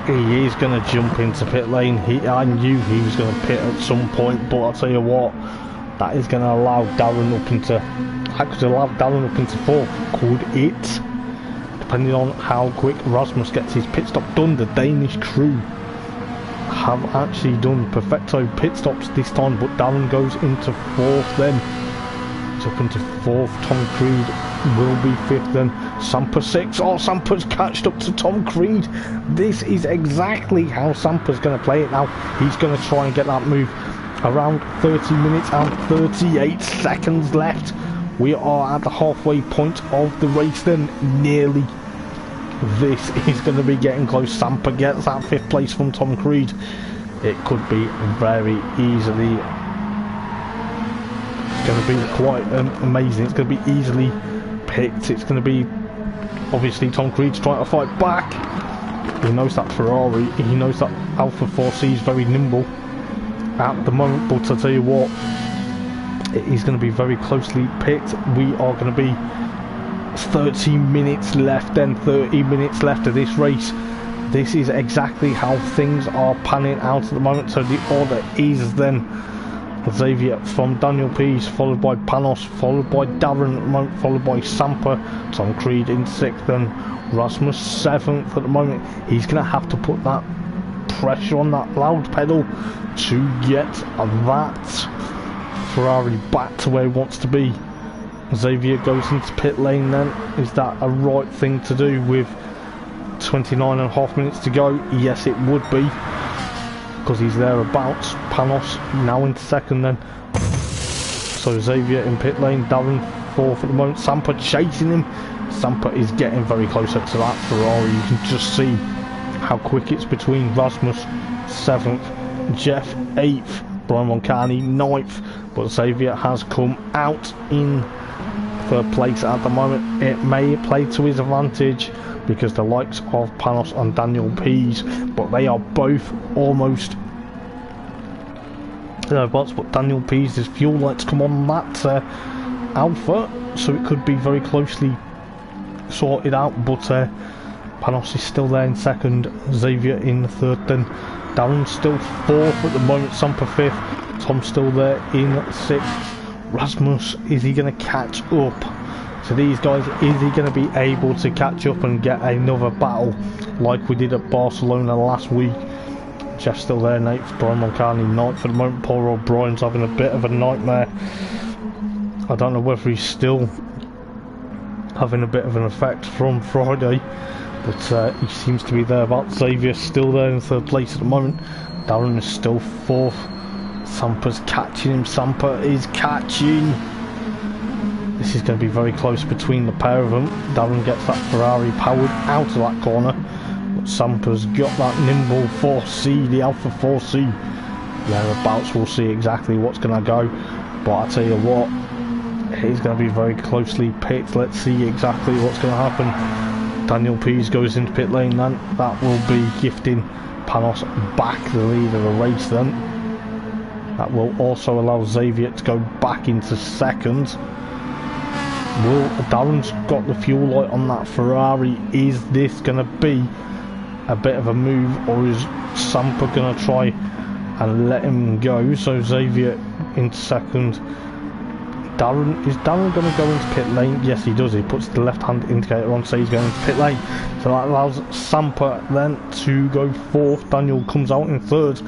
He is going to jump into pit lane. I knew he was going to pit at some point, but I'll tell you what, that is going to allow Darren up into... That could allow Darren up into 4th. Could it? Depending on how quick Rasmus gets his pit stop done. The Danish crew have actually done perfecto pit stops this time, but Darren goes into 4th then. It's up into 4th. Tom Creed will be 5th then. Sampa 6th. Oh, Sampa's catched up to Tom Creed. This is exactly how Sampa's going to play it now. He's going to try and get that move. Around 30 minutes and 38 seconds left. We are at the halfway point of the race then, nearly. This is going to be getting close. Sampa gets that 5th place from Tom Creed. It could be very easily... It's going to be quite amazing. It's going to be easily picked. It's going to be... Obviously Tom Creed's trying to fight back. He knows that Ferrari, he knows that Alpha 4C is very nimble at the moment, but I'll tell you what, it is going to be very closely picked. We are going to be 30 minutes left then, 30 minutes left of this race. this is exactly how things are panning out at the moment. So the order is then Xavier from Daniel Pease, followed by Panos, followed by Darren at the moment, followed by Samper, Tom Creed in 6th, and Rasmus 7th at the moment. He's going to have to put that pressure on that loud pedal to get that Ferrari back to where he wants to be. Xavier goes into pit lane then. Is that a right thing to do with 29.5 minutes to go? Yes, it would be, because he's thereabouts. Panos now into 2nd then. So Xavier in pit lane, Darren 4th at the moment. Samper chasing him. Samper is getting very closer to that Ferrari. You can just see how quick it's between. Rasmus 7th, Jeff 8th, Brian Moncani 9th, but Xavier has come out in 3rd place at the moment. It may play to his advantage because the likes of Panos and Daniel Pease, but they are both almost thereabouts. But Daniel Pease's fuel lights come on that Alpha, so it could be very closely sorted out, but Panos is still there in 2nd, Xavier in 3rd, then Darren's still 4th at the moment, Samper 5th, Tom's still there in 6th. Rasmus, is he going to catch up to these guys? Is he going to be able to catch up and get another battle like we did at Barcelona last week? Jeff's still there in 8th, Brian Moncani 9th for the moment. Poor old Brian's having a bit of a nightmare. I don't know whether he's still having a bit of an effect from Friday, but he seems to be there. About Xavier's still there in 3rd place at the moment. Darren is still 4th. Samper's catching him. Samper is catching. This is going to be very close between the pair of them. Darren gets that Ferrari powered out of that corner, but Samper's got that nimble 4C, the Alpha 4C. Thereabouts, we'll see exactly what's going to go, but I tell you what, it's going to be very closely picked. Let's see exactly what's going to happen. Daniel Pease goes into pit lane then. That will be gifting Panos back the lead of the race then. That will also allow Xavier to go back into 2nd. Darren's got the fuel light on that Ferrari. Is this going to be a bit of a move, or is Samper going to try and let him go? So Xavier into 2nd. Is Darren going to go into pit lane? Yes, he does. He puts the left-hand indicator on, so he's going into pit lane. So that allows Samper then to go 4th. Daniel comes out in 3rd.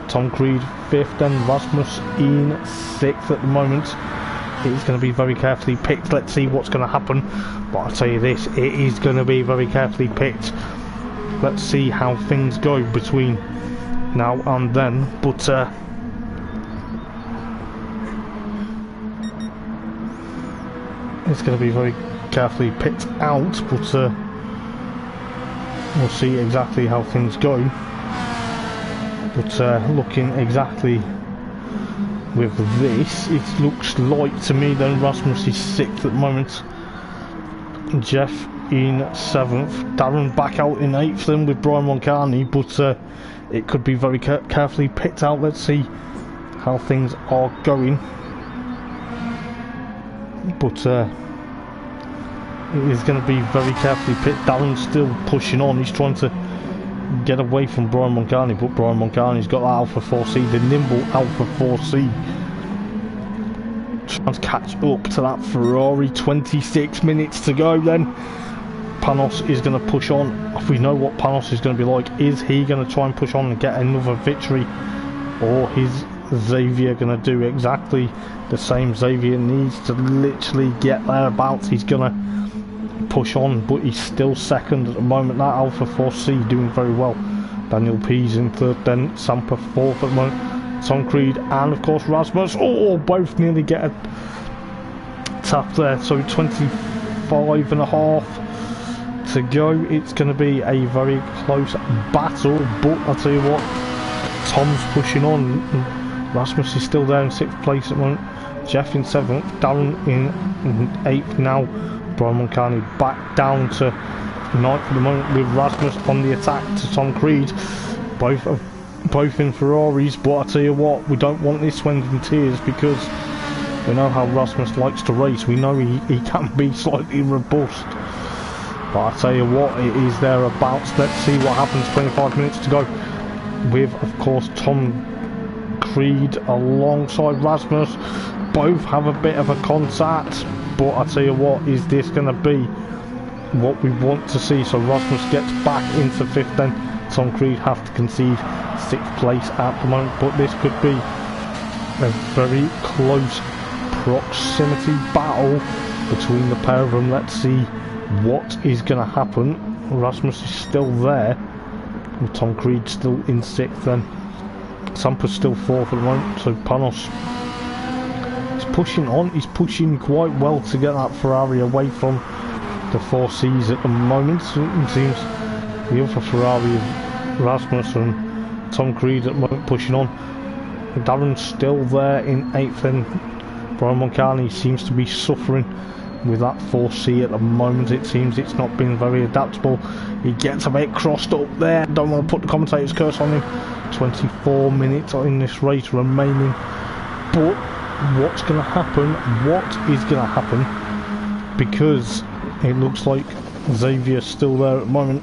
Tom Creed 5th, then Rasmus in 6th at the moment. It's going to be very carefully picked. Let's see what's going to happen. But I'll tell you this, it is going to be very carefully picked. Let's see how things go between now and then. But it's going to be very carefully picked out. But we'll see exactly how things go. But looking exactly with this, it looks like to me then Rasmus is 6th at the moment, Jeff in 7th, Darren back out in 8th then with Brian Moncani, but it could be very carefully picked out. Let's see how things are going. But it is going to be very carefully picked. Darren's still pushing on, he's trying to get away from Brian Moncani, but Brian Moncani's got that Alpha 4C, the nimble Alpha 4C, trying to catch up to that Ferrari. 26 minutes to go then. Panos is going to push on. We know what Panos is going to be like. Is he going to try and push on and get another victory, or is Xavier going to do exactly the same? Xavier needs to literally get thereabouts. He's going to push on, but he's still 2nd at the moment. That Alpha 4C doing very well. Daniel Pease in 3rd, then Samper 4th at the moment. Tom Creed and of course Rasmus, both nearly get a tap there. So 25.5 to go. It's going to be a very close battle, but I'll tell you what, Tom's pushing on. Rasmus is still there in 6th place at the moment. Jeff in 7th, Darren in 8th now. Brian Moncani back down to 9th at the moment with Rasmus on the attack to Tom Creed. Both in Ferraris, but I tell you what, we don't want this to end in tears, because we know how Rasmus likes to race. We know he can be slightly robust. But I tell you what, it is thereabouts. Let's see what happens. 25 minutes to go, with of course Tom Creed alongside Rasmus. Both have a bit of a contact, but I tell you what, is this going to be what we want to see? So Rasmus gets back into 5th, then Tom Creed have to concede 6th place at the moment, but this could be a very close proximity battle between the pair of them. Let's see what is going to happen. Rasmus is still there, with Tom Creed still in 6th, then Sampa's still 4th at the moment. So Panos is pushing on, he's pushing quite well to get that Ferrari away from the 4Cs at the moment. So it seems the other Ferrari is Rasmus and Tom Creed at the moment pushing on. Darren's still there in 8th, and Brian Moncani seems to be suffering with that 4C at the moment. It seems it's not been very adaptable. He gets a bit crossed up there. Don't want to put the commentator's curse on him. 24 minutes in this race remaining. But what's going to happen? What is going to happen? Because it looks like Xavier's still there at the moment,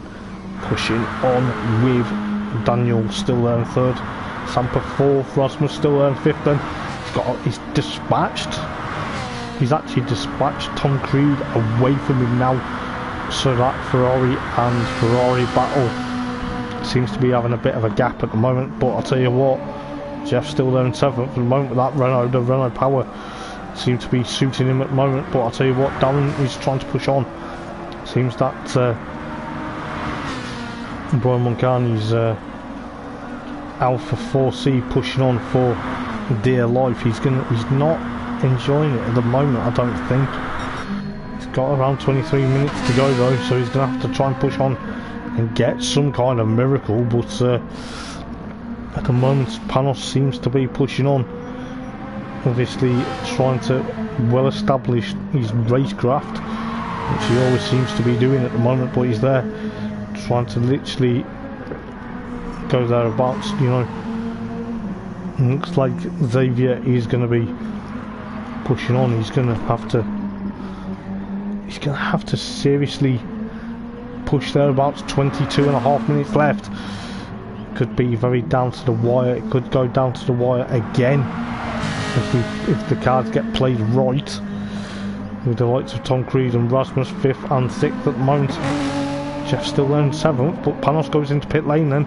pushing on with Daniel still there in 3rd. Sampa 4th, Rasmus still there in 5th. Then he's dispatched. He's actually dispatched Tom Creed away from him now, so that Ferrari and Ferrari battle seems to be having a bit of a gap at the moment. But I'll tell you what, Jeff's still there in 7th at the moment with that Renault. The Renault power seems to be suiting him at the moment, but I'll tell you what, Darren is trying to push on. Seems that Brian Moncani's Alpha 4C pushing on for dear life. He's not enjoying it at the moment, I don't think. He's got around 23 minutes to go though, so he's going to have to try and push on and get some kind of miracle. But at the moment Panos seems to be pushing on, obviously trying to well establish his racecraft, which he always seems to be doing at the moment. But he's there trying to literally go thereabouts, you know. Looks like Xavier is going to be pushing on. He's going to have to seriously push thereabouts. 22.5 minutes left. Could be very down to the wire. It could go down to the wire again if the cards get played right, with the likes of Tom Creed and Rasmus 5th and 6th at the moment. Jeff's still there in 7th, but Panos goes into pit lane then.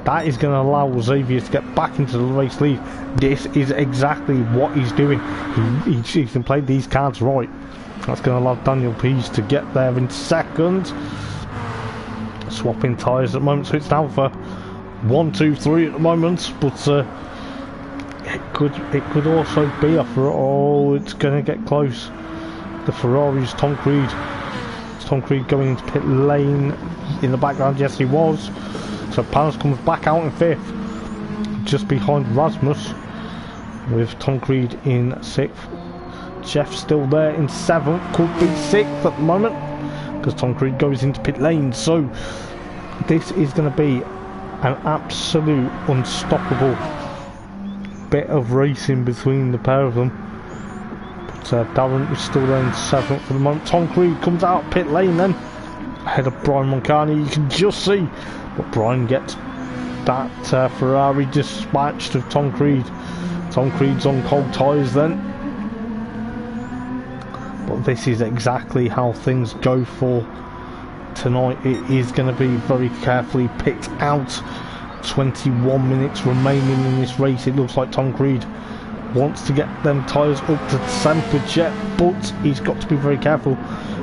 That is going to allow Xavier to get back into the race lead. This is exactly what he's doing. He can play these cards right. That's going to allow Daniel Pease to get there in 2nd. Swapping tyres at the moment, so it's down for 1, 2, 3 at the moment. But it could also be a Ferrari. Oh, it's going to get close. The Ferrari's Tom Creed. Is Tom Creed going into pit lane in the background? Yes, he was. So Panos comes back out in 5th, just behind Rasmus, with Tom Creed in 6th. Jeff still there in 7th, could be 6th at the moment, because Tom Creed goes into pit lane. So this is going to be an absolute unstoppable bit of racing between the pair of them. But Darren is still there in 7th for the moment. Tom Creed comes out pit lane then, ahead of Brian Moncani. You can just see, but Brian gets that Ferrari dispatched of Tom Creed. Tom Creed's on cold tyres then. But this is exactly how things go for tonight. It is going to be very carefully picked out. 21 minutes remaining in this race. It looks like Tom Creed wants to get them tyres up to Semper Jet, but he's got to be very careful,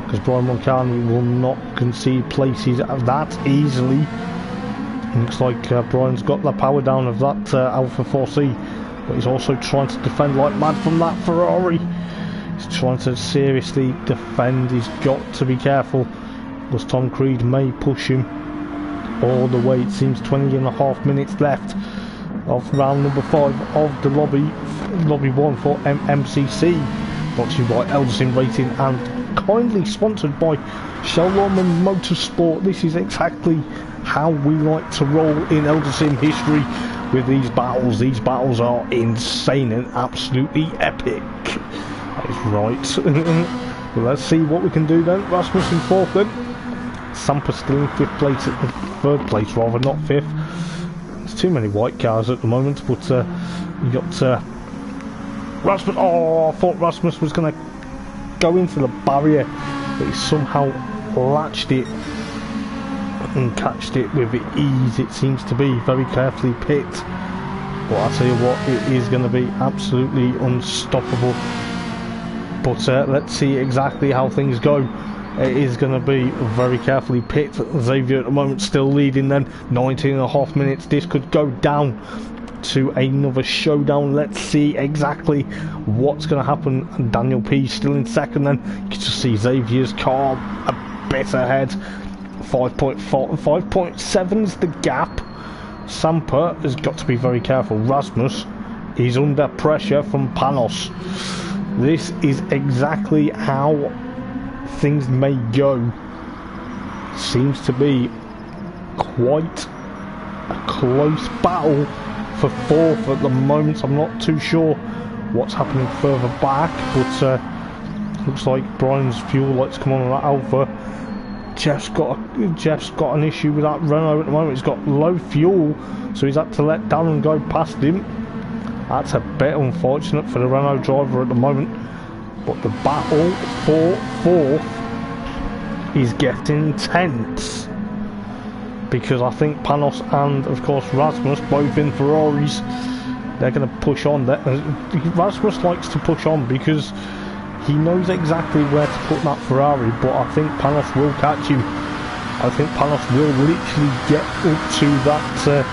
because Brian Moncani will not concede places that easily. Looks like Brian's got the power down of that Alpha 4C, but he's also trying to defend like mad from that Ferrari. He's trying to seriously defend. He's got to be careful, because Tom Creed may push him all the way. It seems 20.5 minutes left of round number 5 of the lobby 1 for MMCC, brought to you by Eldar Racing and kindly sponsored by Chell Lawman Motorsport. This is exactly how we like to roll in Eldar Sim history with these battles. These battles are insane and absolutely epic. That is right. Well, let's see what we can do then. Rasmus in 4th then. Sampa still in third place rather, not fifth. There's too many white cars at the moment, but you got Rasmus. Oh, I thought Rasmus was going to go into the barrier, but he somehow latched it and catched it with ease. It seems to be very carefully picked. But I'll tell you what, it is going to be absolutely unstoppable. But let's see exactly how things go. It is going to be very carefully picked. Xavier at the moment still leading then. 19.5 minutes. This could go down to another showdown. Let's see exactly what's going to happen. Daniel P still in second then. You can just see Xavier's car a bit ahead. 5.7 is the gap. Sampa has got to be very careful. Rasmus is under pressure from Panos. This is exactly how things may go. Seems to be quite a close battle for fourth at the moment. I'm not too sure what's happening further back, but looks like Brian's fuel lights come on that Alpha. Jeff's got an issue with that Renault at the moment. He's got low fuel, so he's had to let Darren go past him. That's a bit unfortunate for the Renault driver at the moment. But the battle for fourth is getting tense, because I think Panos and of course Rasmus, both in Ferraris, they're going to push on. Rasmus likes to push on because he knows exactly where to put that Ferrari, but I think Panos will catch him. I think Panos will literally get up to that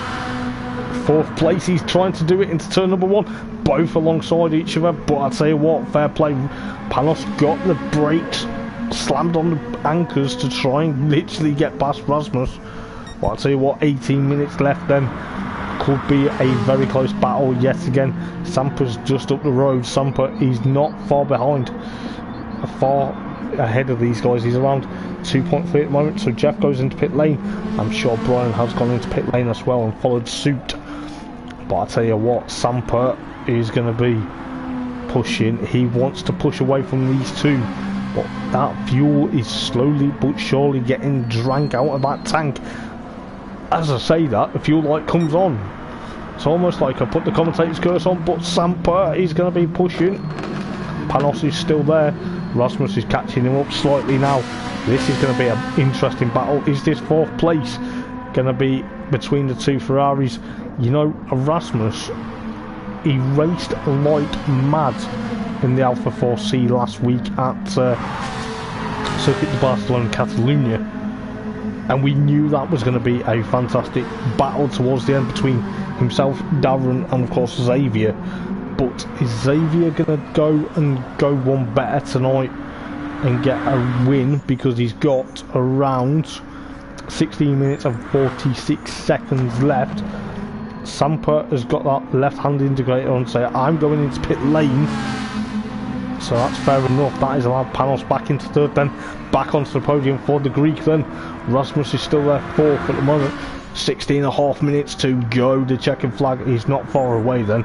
fourth place. He's trying to do it into turn number one, both alongside each other, but I'll tell you what, fair play. Panos got the brakes, slammed on the anchors to try and literally get past Rasmus. But I'll tell you what, 18 minutes left then. Could be a very close battle yet again. Sampa's just up the road. Sampa is not far behind, far ahead of these guys. He's around 2.3 at the moment, so Jeff goes into pit lane. I'm sure Brian has gone into pit lane as well and followed suit. But I'll tell you what, Sampa is going to be pushing. He wants to push away from these two, but that fuel is slowly but surely getting drank out of that tank. As I say that, the fuel light comes on. It's almost like I put the commentator's curse on, but Sampa is going to be pushing. Panos is still there. Rasmus is catching him up slightly now. This is going to be an interesting battle. Is this fourth place going to be between the two Ferraris? You know, Rasmus, he raced like mad in the Alpha 4C last week at Circuit de Barcelona, Catalonia. And we knew that was going to be a fantastic battle towards the end between himself, Darren, and of course Xavier. But is Xavier going to go one better tonight and get a win? Because he's got around 16 minutes and 46 seconds left. Sampa has got that left-hand indicator on, say I'm going into pit lane. So that's fair enough. That is allowed Panos back into third, then back onto the podium for the Greek then. Rasmus is still there fourth at the moment. 16.5 minutes to go. The checkered flag is not far away then.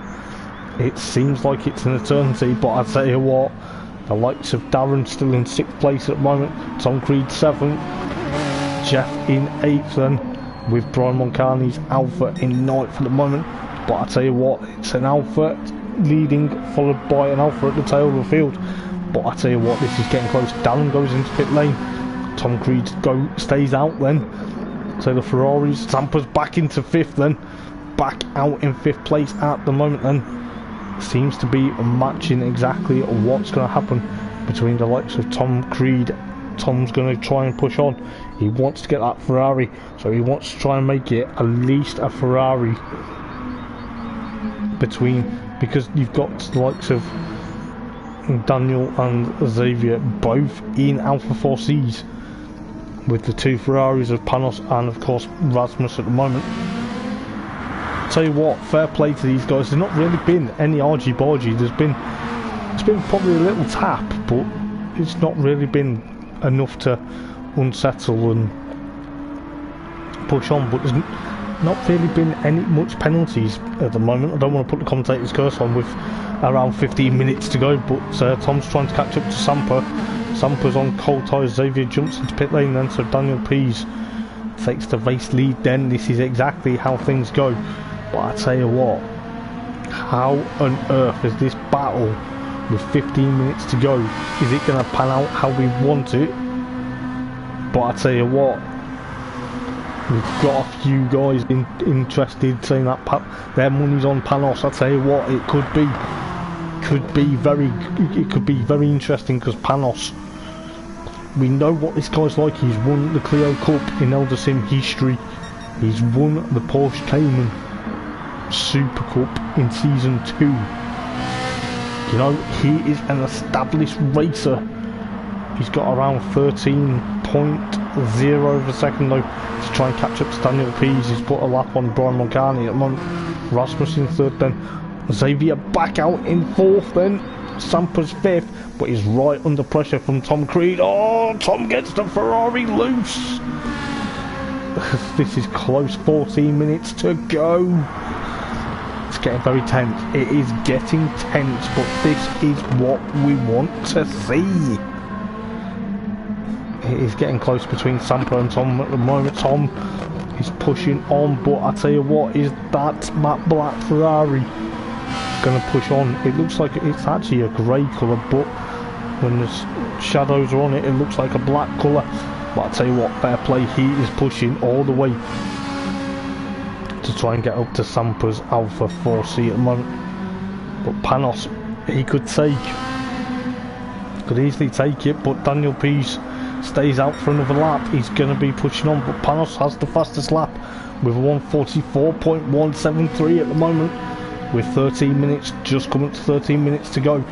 It seems like it's an eternity, but I'll tell you what, the likes of Darren still in 6th place at the moment. Tom Creed 7th. Jeff in 8th then, with Brian Moncani's Alpha in 9th at the moment. But I'll tell you what, it's an Alpha leading, followed by an Alpha at the tail of the field. But I tell you what, this is getting close. Darren goes into pit lane. Tom Creed stays out then. So the Ferraris, Sampa's back into 5th then. Back out in 5th place at the moment then. Seems to be matching exactly what's going to happen between the likes of Tom Creed. Tom's going to try and push on. He wants to get that Ferrari, so he wants to try and make it at least a Ferrari between, because you've got the likes of Daniel and Xavier both in Alpha 4Cs, with the two Ferraris of Panos and of course Rasmus at the moment. Tell you what, fair play to these guys. There's not really been any argy-bargy. It's been probably a little tap, but it's not really been enough to unsettle and push on. But there's not really been much penalties at the moment. I don't want to put the commentator's curse on with around 15 minutes to go, but Tom's trying to catch up to Sampa. Sampa's on cold tyres. Xavier jumps into pit lane then, so Daniel Pease takes the race lead then. This is exactly how things go. But I tell you what, how on earth is this battle with 15 minutes to go? Is it going to pan out how we want it? But I tell you what, we've got a few guys interested saying that their money's on Panos. I tell you what, it could be very interesting, because Panos, we know what this guy's like. He's won the Clio Cup in Eldar Sim history. He's won the Porsche Cayman Super Cup in season 2. You know, he is an established racer. He's got around 13.0 of a second though to try and catch up to Daniel Pease. He's put a lap on Brian Mulcahy at the moment. Rasmus in 3rd then. Xavier back out in 4th then. Sampa's 5th, but he's right under pressure from Tom Creed. Oh, Tom gets the Ferrari loose. This is close, 14 minutes to go. It's getting very tense. It is getting tense, but this is what we want to see. It is getting close between Sampa and Tom at the moment. Tom is pushing on, but I tell you what, is that matte black Ferrari going to push on? It looks like it's actually a grey colour, but when the shadows are on it, it looks like a black colour. But I tell you what, fair play, he is pushing all the way to try and get up to Sampa's Alpha 4C at the moment. But Panos, he could easily take it, but Daniel Pease stays out for another lap. He's going to be pushing on, but Panos has the fastest lap with 1:44.173 at the moment, with 13 minutes, just coming to 13 minutes to go.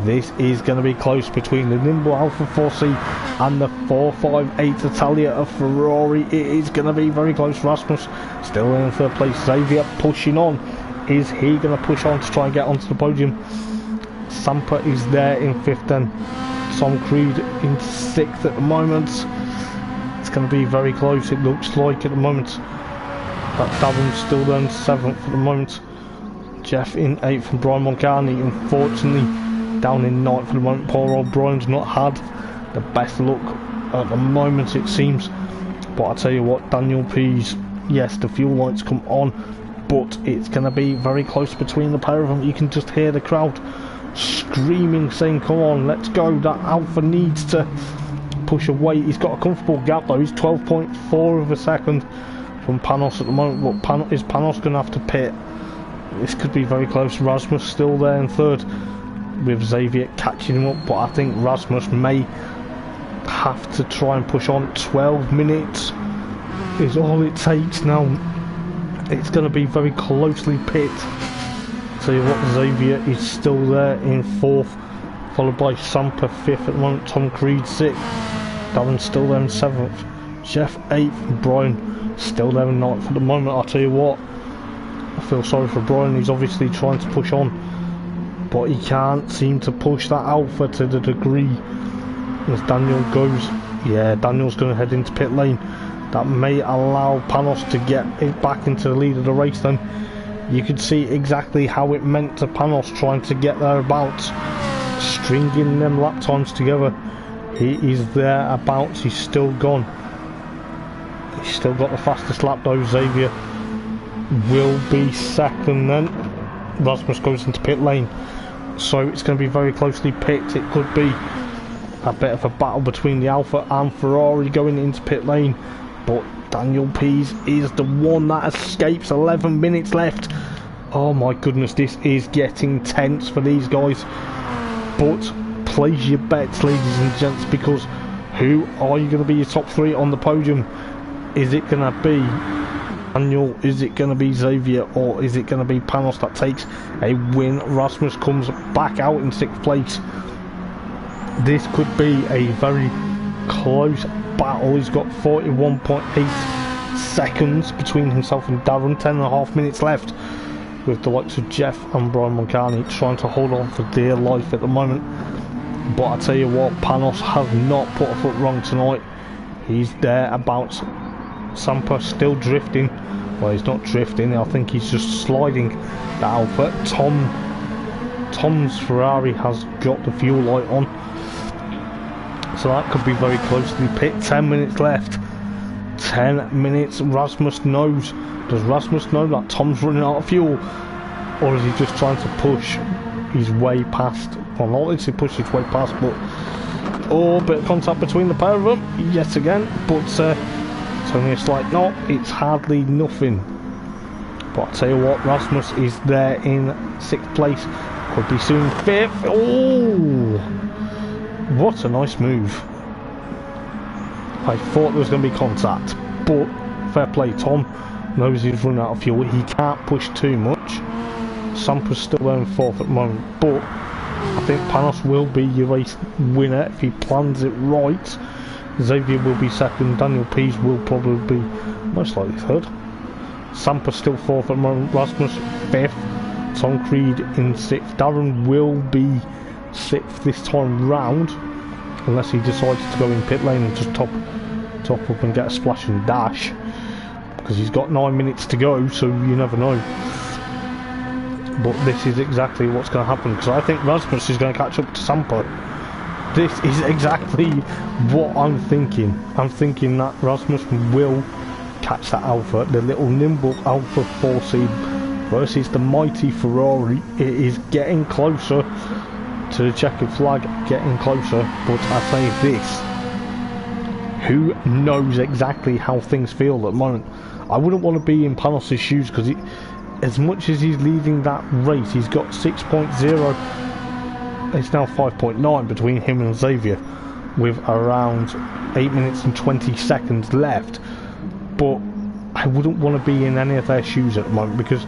This is going to be close between the nimble Alpha 4C and the 458 Italia of Ferrari. It is going to be very close. Rasmus still in 3rd place. Xavier pushing on. Is he going to push on to try and get onto the podium? Sampa is there in 5th then. Tom Creed in 6th at the moment. It's going to be very close, it looks like, at the moment. That Davon's still there in 7th at the moment. Jeff in 8th and Brian Mulcahy, unfortunately, down in 9th at the moment. Poor old Brian's not had the best luck at the moment, it seems. But I tell you what, Daniel Pease, yes, the fuel lights come on, but it's going to be very close between the pair of them. You can just hear the crowd screaming, saying, come on, let's go. That Alpha needs to push away. He's got a comfortable gap though. He's 12.4 of a second from Panos at the moment, but is Panos going to have to pit? This could be very close. Rasmus still there in 3rd, with Xavier catching him up, but I think Rasmus may have to try and push on. 12 minutes is all it takes now. It's going to be very closely pit. Tell you what, Xavier is still there in 4th, followed by Sampa 5th at the moment. Tom Creed 6th, Davon still there in 7th, Jeff 8th, Brian still there in 9th at the moment. I'll tell you what, I feel sorry for Brian. He's obviously trying to push on, but he can't seem to push that Alpha to the degree as Daniel goes. Yeah, Daniel's going to head into pit lane. That may allow Panos to get it back into the lead of the race then. You could see exactly how it meant to Panos trying to get thereabouts, stringing them lap times together. He is thereabouts, he's still gone. He's still got the fastest lap though. Xavier will be 2nd then. Rasmus goes into pit lane, so it's going to be very closely picked. It could be a bit of a battle between the Alpha and Ferrari going into pit lane, but Daniel Pease is the one that escapes. 11 minutes left. Oh my goodness, this is getting tense for these guys. But place your bets, ladies and gents, because who are you going to be your top 3 on the podium? Is it going to be Daniel? Is it going to be Xavier? Or is it going to be Panos that takes a win? Rasmus comes back out in 6th place. This could be a very close battle. He's got 41.8 seconds between himself and Darren. 10.5 minutes left, with the likes of Jeff and Brian Mulcahy trying to hold on for dear life at the moment. But I tell you what, Panos has not put a foot wrong tonight. He's there about. Sampa still drifting. Well, he's not drifting, I think he's just sliding the Alpha. Tom's Ferrari has got the fuel light on, So that could be very close to the pit. 10 minutes left. 10 minutes. Rasmus knows. Does Rasmus know that Tom's running out of fuel? Or is he just trying to push his way past? Well, not literally push his way past, but... Oh, bit of contact between the pair of them, yet again. But it's only a slight knock. It's hardly nothing. But I'll tell you what, Rasmus is there in 6th place. Could be soon 5th. Oh! What a nice move. I thought there was going to be contact, but fair play. Tom knows he's running out of fuel. He can't push too much. Sampa's still there in 4th at the moment, but I think Panos will be your race winner if he plans it right. Xavier will be 2nd. Daniel Pease will probably be most likely 3rd. Sampa's still 4th at the moment. Rasmus 5th. Tom Creed in 6th. Darren will be 6th this time round, unless he decides to go in pit lane and just top up and get a splash and dash, because he's got 9 minutes to go, so you never know. But this is exactly what's going to happen, because I think Rasmus is going to catch up to Sampa. This is exactly what I'm thinking. I'm thinking that Rasmus will catch that Alpha, the little nimble Alpha 4C versus the mighty Ferrari. It is getting closer to the checkered flag, getting closer, but I say this, who knows exactly how things feel at the moment. I wouldn't want to be in Panos' shoes, because as much as he's leading that race, he's got 6.0, it's now 5.9 between him and Xavier, with around 8 minutes and 20 seconds left. But I wouldn't want to be in any of their shoes at the moment, because,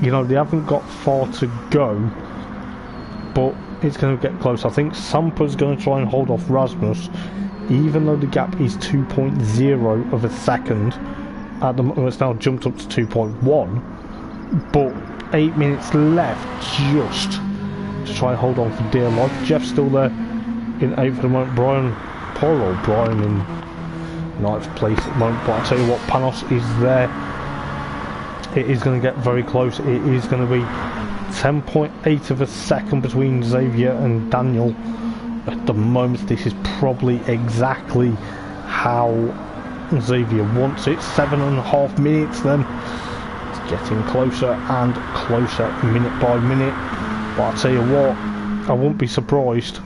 you know, they haven't got far to go, but it's going to get close. I think Sampa's going to try and hold off Rasmus, even though the gap is 2.0 of a second. At the moment, it's now jumped up to 2.1, but 8 minutes left just to try and hold on for dear life. Jeff's still there in 8th at the moment. Brian in 9th place at the moment. But I tell you what, Panos is there. It is going to get very close. It is going to be 10.8 of a second between Xavier and Daniel. At the moment, this is probably exactly how Xavier wants it. 7.5 minutes then. It's getting closer and closer, minute by minute. But I'll tell you what, I won't be surprised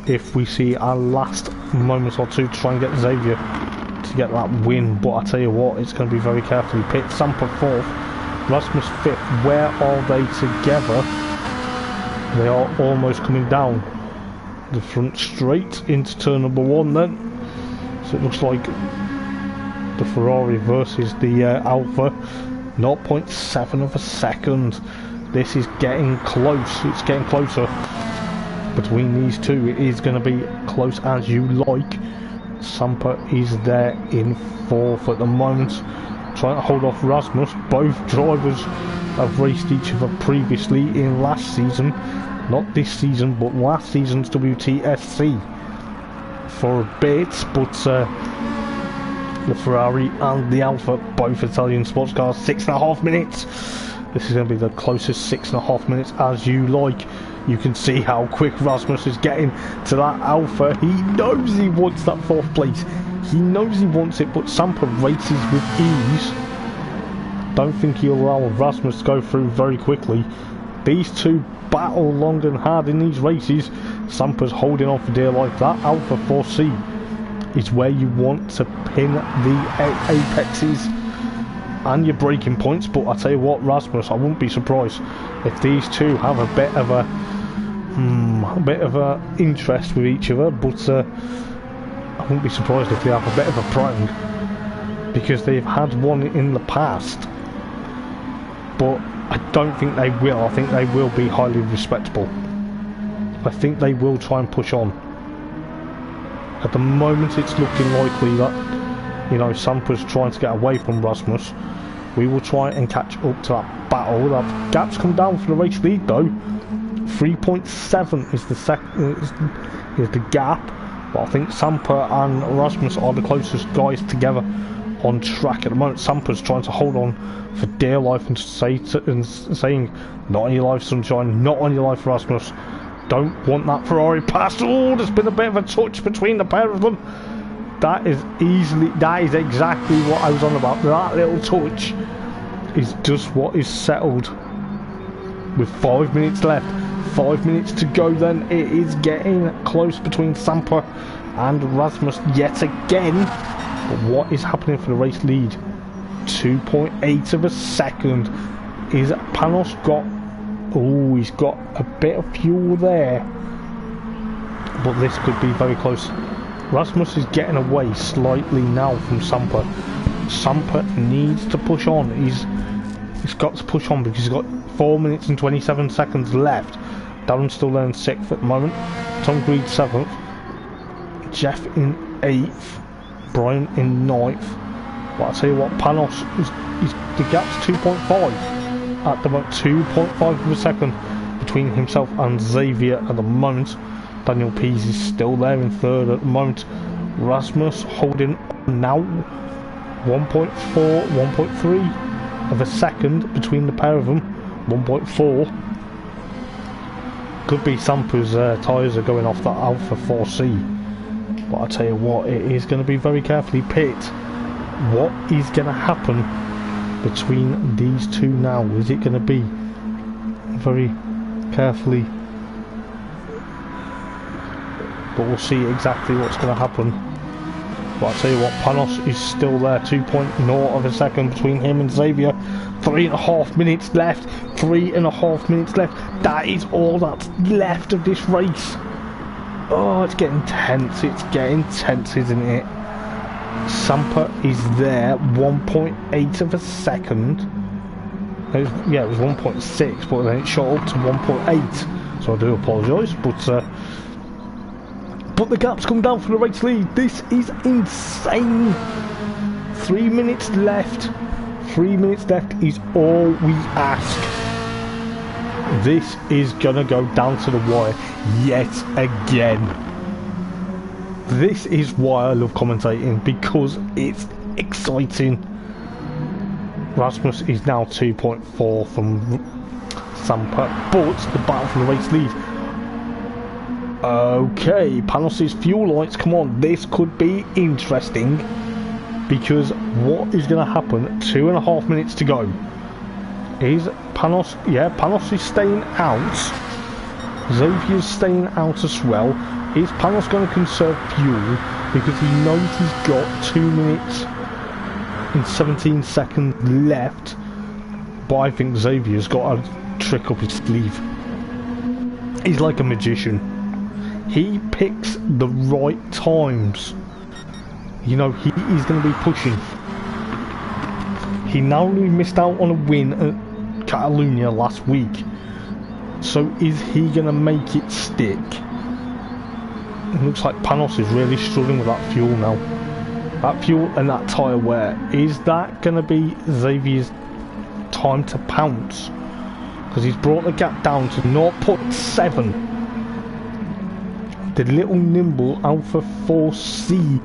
if we see our last moment or two to try and get Xavier to get that win. But I'll tell you what, it's going to be very carefully picked. Sampa 4th, Rasmus 5th. Where are they together? They are almost coming down the front straight into turn number 1 then. So it looks like the Ferrari versus the Alpha. 0.7 of a second. This is getting close. It's getting closer between these two. It is going to be close as you like. Sampa is there in 4th at the moment, trying to hold off Rasmus. Both drivers have raced each other previously in last season, not this season, but last season's WTSC for a bit. But the Ferrari and the Alpha, both Italian sports cars, 6.5 minutes. This is going to be the closest 6.5 minutes as you like. You can see how quick Rasmus is getting to that Alpha. He knows he wants that 4th place. He knows he wants it, but Sampa races with ease. Don't think he'll allow Rasmus to go through very quickly. These two battle long and hard in these races. Sampa's holding on for dear life. That Alpha 4C is where you want to pin the apexes and your braking points. But I tell you what, Rasmus, I wouldn't be surprised if these two have a bit of a interest with each other. But I wouldn't be surprised if they have a bit of a prang, because they've had one in the past. But I don't think they will. I think they will be highly respectable. I think they will try and push on. At the moment, it's looking likely that, you know, Sampa's trying to get away from Rasmus. We will try and catch up to that battle. That gap's come down for the race lead though. 3.7 is the gap. But I think Sampa and Rasmus are the closest guys together on track at the moment. Sampa's trying to hold on for dear life and saying, "Not on your life, sunshine. Not on your life, Rasmus. don't want that Ferrari pass. Oh, there's been a bit of a touch between the pair of them. That is exactly what I was on about. That little touch is just what is settled. With 5 minutes left, 5 minutes to go, then it is getting close between Samper and Rasmus yet again. But what is happening for the race lead? 2.8 of a second. Is Panos got... Oh, he's got a bit of fuel there. But this could be very close. Rasmus is getting away slightly now from Samper. Samper needs to push on. He's got to push on because he's got 4 minutes and 27 seconds left. Darren's still there in 6th at the moment. Tom Greed 7th. Jeff in 8th. Brian in 9th. But I'll tell you what, Panos, the gap's 2.5. At the moment, 2.5 of a second between himself and Xavier at the moment. Daniel Pease is still there in 3rd at the moment. Rasmus holding now 1.4, 1.3 of a second between the pair of them. 1.4. Could be Samper's tyres are going off that Alpha 4C. But I tell you what, it is going to be very carefully picked. What is going to happen between these two now? Is it going to be very carefully? But we'll see exactly what's going to happen. But I'll tell you what, Panos is still there. 2.0 of a second between him and Xavier. 3.5 minutes left. 3.5 minutes left. That is all that's left of this race. Oh, it's getting tense. It's getting tense, isn't it? Samper is there. 1.8 of a second. It was 1.6, but then it shot up to 1.8. So I do apologise, but the gap's come down for the race lead. This is insane. 3 minutes left. 3 minutes left is all we ask. This is gonna go down to the wire yet again. This is why I love commentating, because it's exciting. Rasmus is now 2.4 from Samper, but the battle for the race lead. Okay, Panos' fuel lights, come on, this could be interesting, because what is going to happen? 2.5 minutes to go. Is Panos, Panos is staying out. Xavier's staying out as well. Is Panos going to conserve fuel, because he knows he's got 2 minutes and 17 seconds left, but I think Xavier's got a trick up his sleeve. He's like a magician. He picks the right times. You know, he is going to be pushing. He narrowly missed out on a win at Catalonia last week. So is he going to make it stick? It looks like Panos is really struggling with that fuel now. That fuel and that tyre wear. Is that going to be Xavier's time to pounce? Because he's brought the gap down to 0.7. The little nimble Alpha 4C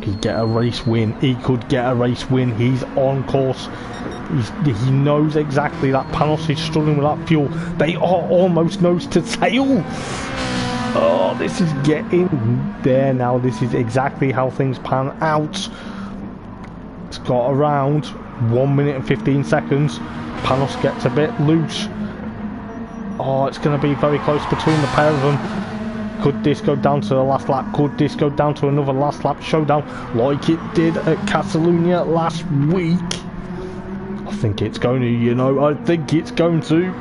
could get a race win. He could get a race win. He's on course. He knows exactly that Panos is struggling with that fuel. They are almost nose to tail. Oh, this is getting there now. This is exactly how things pan out. It's got around 1 minute and 15 seconds. Panos gets a bit loose. Oh, it's going to be very close between the pair of them. Could this go down to the last lap? Could this go down to another last lap showdown like it did at Catalonia last week? I think it's going to, you know, I think it's going to.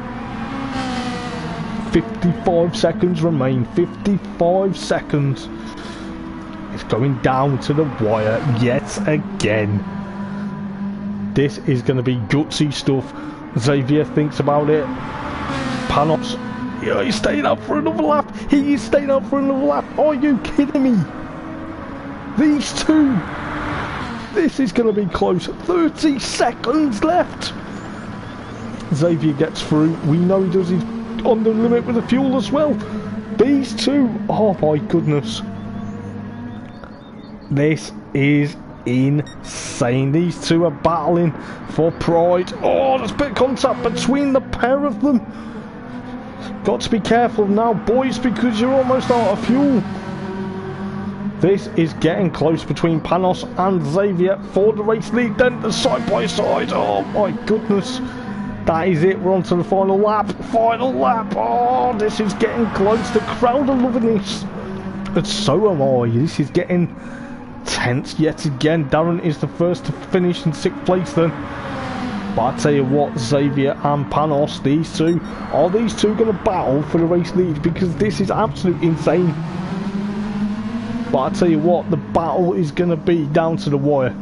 55 seconds remain. 55 seconds. It's going down to the wire yet again. This is going to be gutsy stuff. Xavier thinks about it. Panos, yeah, he's staying up for another lap. He is staying up for another lap. Are you kidding me? These two. This is going to be close. 30 seconds left. Xavier gets through. We know he does his on the limit with the fuel as well. These two. Oh my goodness. This is insane. These two are battling for pride. Oh, there's a bit of contact between the pair of them. Got to be careful now, boys, because you're almost out of fuel. This is getting close between Panos and Xavier for the race lead. Then the side by side. Oh my goodness. That is it. We're on to the final lap. Final lap. Oh, this is getting close. The crowd are loving this. And so am I. This is getting tense yet again. Darren is the first to finish in 6th place then. But I tell you what, Xavier and Panos, these two going to battle for the race lead? Because this is absolutely insane. But I tell you what, the battle is going to be down to the wire.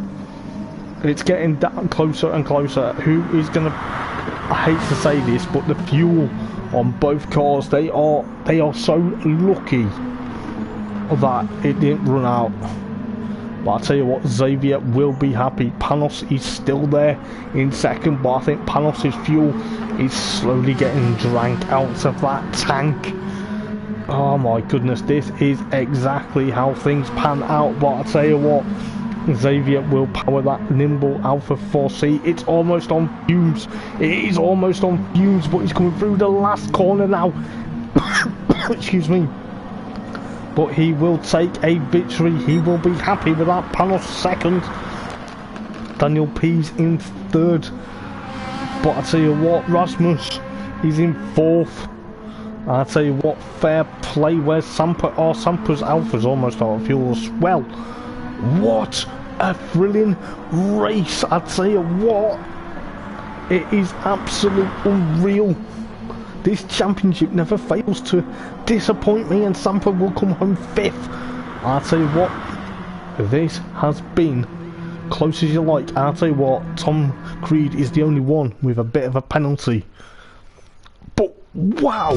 It's getting down closer and closer. Who is going to... I hate to say this, but the fuel on both cars, they are so lucky that it didn't run out. But I tell you what, Xavier will be happy. Panos is still there in 2nd, but I think Panos' fuel is slowly getting drank out of that tank. Oh my goodness, this is exactly how things pan out. But I tell you what, Xavier will power that nimble Alpha 4C. It's almost on fumes. It is almost on fumes, but he's coming through the last corner now. Excuse me. But he will take a victory. He will be happy with that. Panos 2nd. Daniel P's in 3rd. But I tell you what, Rasmus is in 4th. I tell you what, fair play. Where's Sampa? Oh, Sampa's Alpha's almost out of fuel as well. What a thrilling race. I tell you what, it is absolutely unreal. This championship never fails to disappoint me, and Sampa will come home 5th. I'll tell you what, this has been close as you like. I'll tell you what, Tom Creed is the only one with a bit of a penalty. But wow!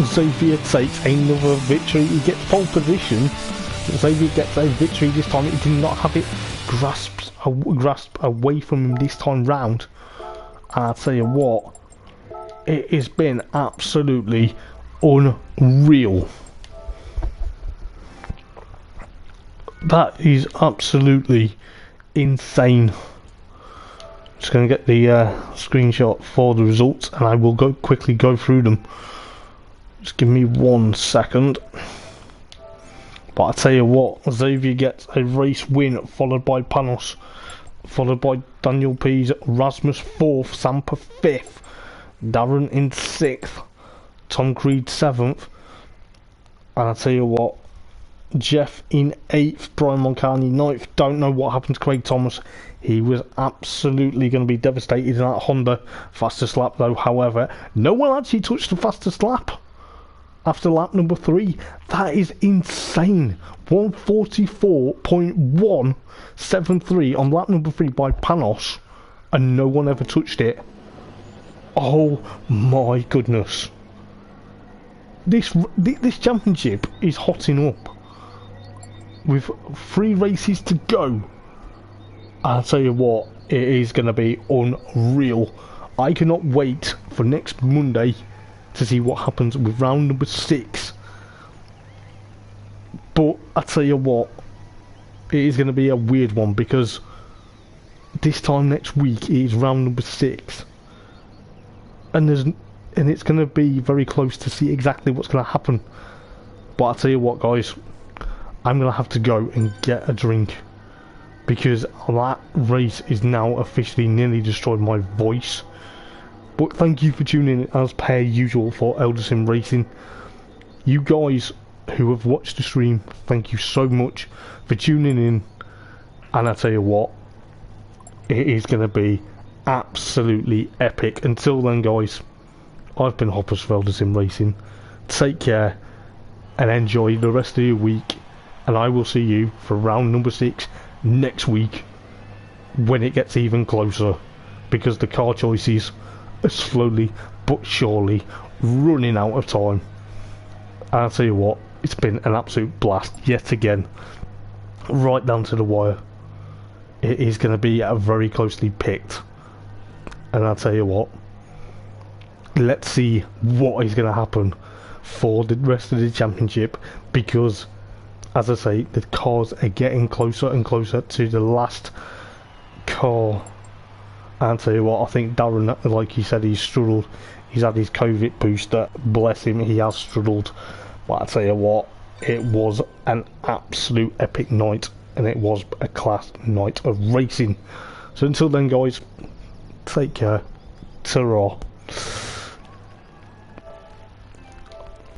Xavier takes another victory. He gets pole position. Xavier gets a victory this time. He did not have it grasped away from him this time round. And I'll tell you what, it has been absolutely unreal. That is absolutely insane. Just going to get the screenshot for the results, and I will quickly go through them. Just give me 1 second. But I tell you what, Xavier gets a race win, followed by Panos, followed by Daniel P's, Rasmus 4th, Sampa 5th, Darren in 6th, Tom Creed 7th, and I tell you what, Jeff in 8th, Brian Moncani 9th. Don't know what happened to Craig Thomas. He was absolutely going to be devastated in that Honda fastest lap though. However, no one actually touched the fastest lap after lap number 3. That is insane. 144.173 on lap number 3 by Panos, and no one ever touched it. Oh my goodness. This championship is hotting up. With 3 races to go, I'll tell you what, it is going to be unreal. I cannot wait for next Monday to see what happens with round number 6. But I tell you what, it is going to be a weird one, because this time next week it is round number 6, and it's going to be very close to see exactly what's going to happen. But I tell you what, guys, I'm going to have to go and get a drink, because that race is now officially nearly destroyed my voice. But thank you for tuning in as per usual for Eldar Sim Racing. You guys who have watched the stream, thank you so much for tuning in. And I tell you what, it is going to be absolutely epic. Until then, guys, I've been Hoppers for Eldar Sim Racing. Take care and enjoy the rest of your week. And I will see you for round number 6 next week, when it gets even closer, because the car choices are slowly but surely running out of time. And I'll tell you what, it's been an absolute blast yet again, right down to the wire. It is going to be very closely picked, and I'll tell you what, let's see what is going to happen for the rest of the championship, because as I say, the cars are getting closer and closer to the last car. And I'll tell you what, I think Darren, like he said, he struggled He's had his COVID booster. Bless him, he has struggled. But I tell you what, it was an absolute epic night, and it was a class night of racing. So until then, guys, take care. Ta-ra.